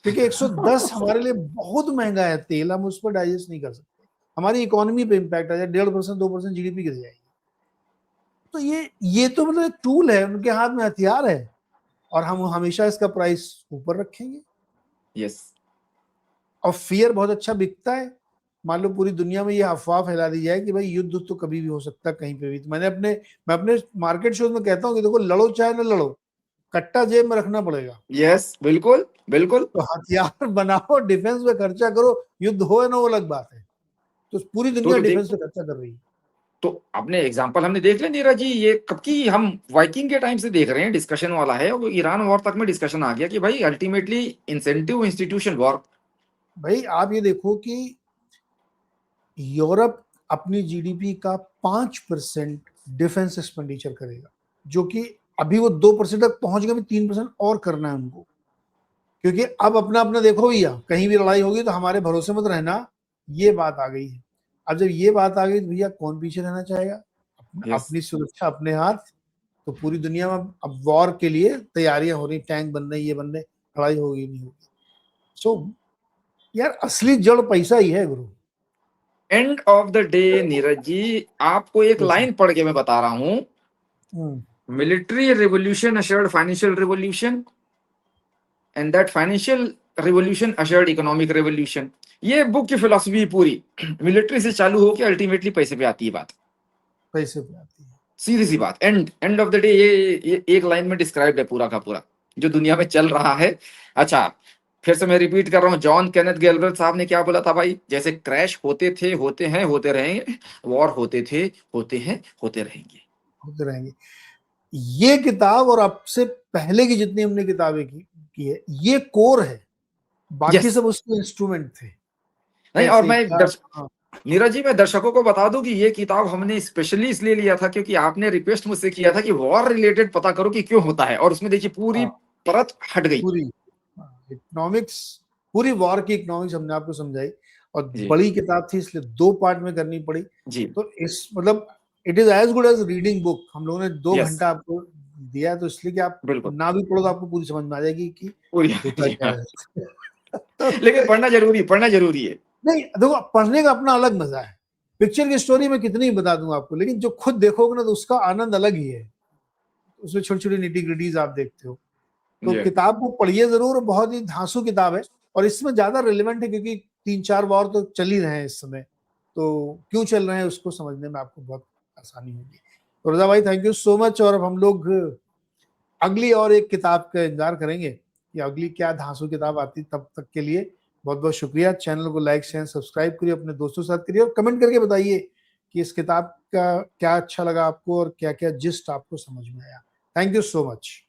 क्योंकि 110 हमारे लिए बहुत महंगा है तेल, हम उस पर डाइजेस्ट नहीं कर सकते, हमारी इकोनॉमी पे इम्पैक्ट आ जाए, 1.5% 2% जीडीपी गिर जाएगी। तो ये तो मतलब एक टूल है, उनके हाथ में हथियार है, और हम हमेशा इसका प्राइस ऊपर रखेंगे।
यस।
और फियर बहुत अच्छा बिकता है। मान लो पूरी दुनिया में ये अफवाह फैला दी जाए कि भाई युद्ध तो कभी भी हो सकता है कहीं पे भी, तो मैं अपने मार्केट शोज में कहता हूँ कि देखो, लड़ो चाहे ना लड़ो, कट्टा जेब में रखना पड़ेगा।
यस, बिल्कुल बिल्कुल।
तो हथियार बनाओ, डिफेंस में खर्चा करो, युद्ध हो या ना वो अलग बात है। तो पूरी दुनिया
तो
डिफेंस
देख,
पे खर्चा कर रही है।
तो अपने एग्जांपल हमने देख लिया नीरज जी, ये कब की हम वाइकिंग के टाइम से देख रहे हैं, डिस्कशन वाला है, वो ईरान वॉर तक में डिस्कशन आ गया कि भाई अल्टीमेटली इंसेंटिव इंस्टीट्यूशन वॉर।
भाई आप ये देखो कि यूरोप अपनी जीडीपी का 5% डिफेंस एक्सपेंडिचर करेगा, जो कि अभी वो 2% तक पहुंच गए, 3% और करना है उनको, क्योंकि अब अपना अपना देखो भैया, कहीं भी लड़ाई होगी तो हमारे भरोसे मत रहना, ये बात आ गई है। अब जब ये बात आ गई तो भैया कौन पीछे रहना चाहेगा,
यस।
अपनी सुरक्षा अपने हाथ। तो पूरी दुनिया में अब वॉर के लिए तैयारियां हो रही, टैंक बन रहे, ये बन रहे, लड़ाई होगी नहीं होगी। सो यार असली जड़ पैसा ही है गुरु।
End of the day Neeraj ji, आपको एक लाइन पढ़ के मैं बता रहा हूं,
hmm,
military revolution ushered financial revolution, and that financial revolution ushered economic revolution. ये बुक की फिलोसफी पूरी मिलिट्री से चालू होकर अल्टीमेटली पैसे पे आती है बात,
पैसे पे आती है।
सीधी सी बात। एंड ऑफ द डे ये एक लाइन में डिस्क्राइब है पूरा का पूरा जो दुनिया में चल रहा है। अच्छा, फिर से मैं रिपीट कर रहा हूँ, जॉन केनेथ गैल्ब्रेथ साहब ने क्या बोला था भाई, जैसे क्रैश होते थे, होते हैं, होते रहेंगे, वॉर होते थे, होते हैं, होते रहेंगे।
होते रहेंगे। ये किताब और अब से पहले की जितनी हमने किताबें की है, ये कोर है, बाकी
यस।
सब उसके इंस्ट्रूमेंट थे।
नहीं, और
कैसे
मैं
क्या, हाँ,
नीरज जी, मैं दर्शकों को बता दूं कि ये किताब हमने स्पेशली इसलिए लिया था क्योंकि आपने रिक्वेस्ट मुझसे किया था कि वॉर रिलेटेड पता करो कि क्यों होता है, और उसमें देखिए पूरी
हाँ,
परत हट गई।
पूरी इकोनॉमिक्स, पूरी वॉर की इकोनॉमिक्स हमने आपको समझाई, और
जी
बड़ी किताब थी इसलिए 2 पार्ट में करनी पड़ी।
जी।
तो इस मतलब it is as good as reading book, हम लोगों ने दो
यस,
घंटा आपको दिया है, तो इसलिए कि आप
बिल्कुल
ना भी पढ़ो तो आपको पूरी समझ में आ जाएगी कि
पूरी।
होता
जी
क्या
हाँ।
है। तो
लेकिन पढ़ना जरूरी, पढ़ना जरूरी है।
नहीं देखो, पढ़ने का अपना अलग मजा है, पिक्चर की स्टोरी में कितनी बता दूं आपको, लेकिन जो खुद देखोगे ना तो उसका आनंद अलग ही है, उसमें छोटी छोटी निटी ग्रिटीज आप देखते हो। तो
जी
किताब को पढ़िए जरूर, बहुत ही धांसू किताब है, और इसमें ज्यादा रिलेवेंट है क्योंकि 3-4 वॉर तो चल ही रहे हैं इस समय, तो क्यों चल रहे हैं उसको समझने में आपको बहुत आसानी होगी। तो रजा भाई, थैंक यू सो मच, और अब हम लोग अगली और एक किताब का इंतजार करेंगे कि अगली क्या धांसू किताब आती, तब तक के लिए बहुत बहुत शुक्रिया। चैनल को लाइक शेयर सब्सक्राइब करिए, अपने दोस्तों के साथ करिए, और कमेंट करके बताइए कि इस किताब का क्या अच्छा लगा आपको और क्या क्या जिस्ट आपको समझ में आया। Thank you so much.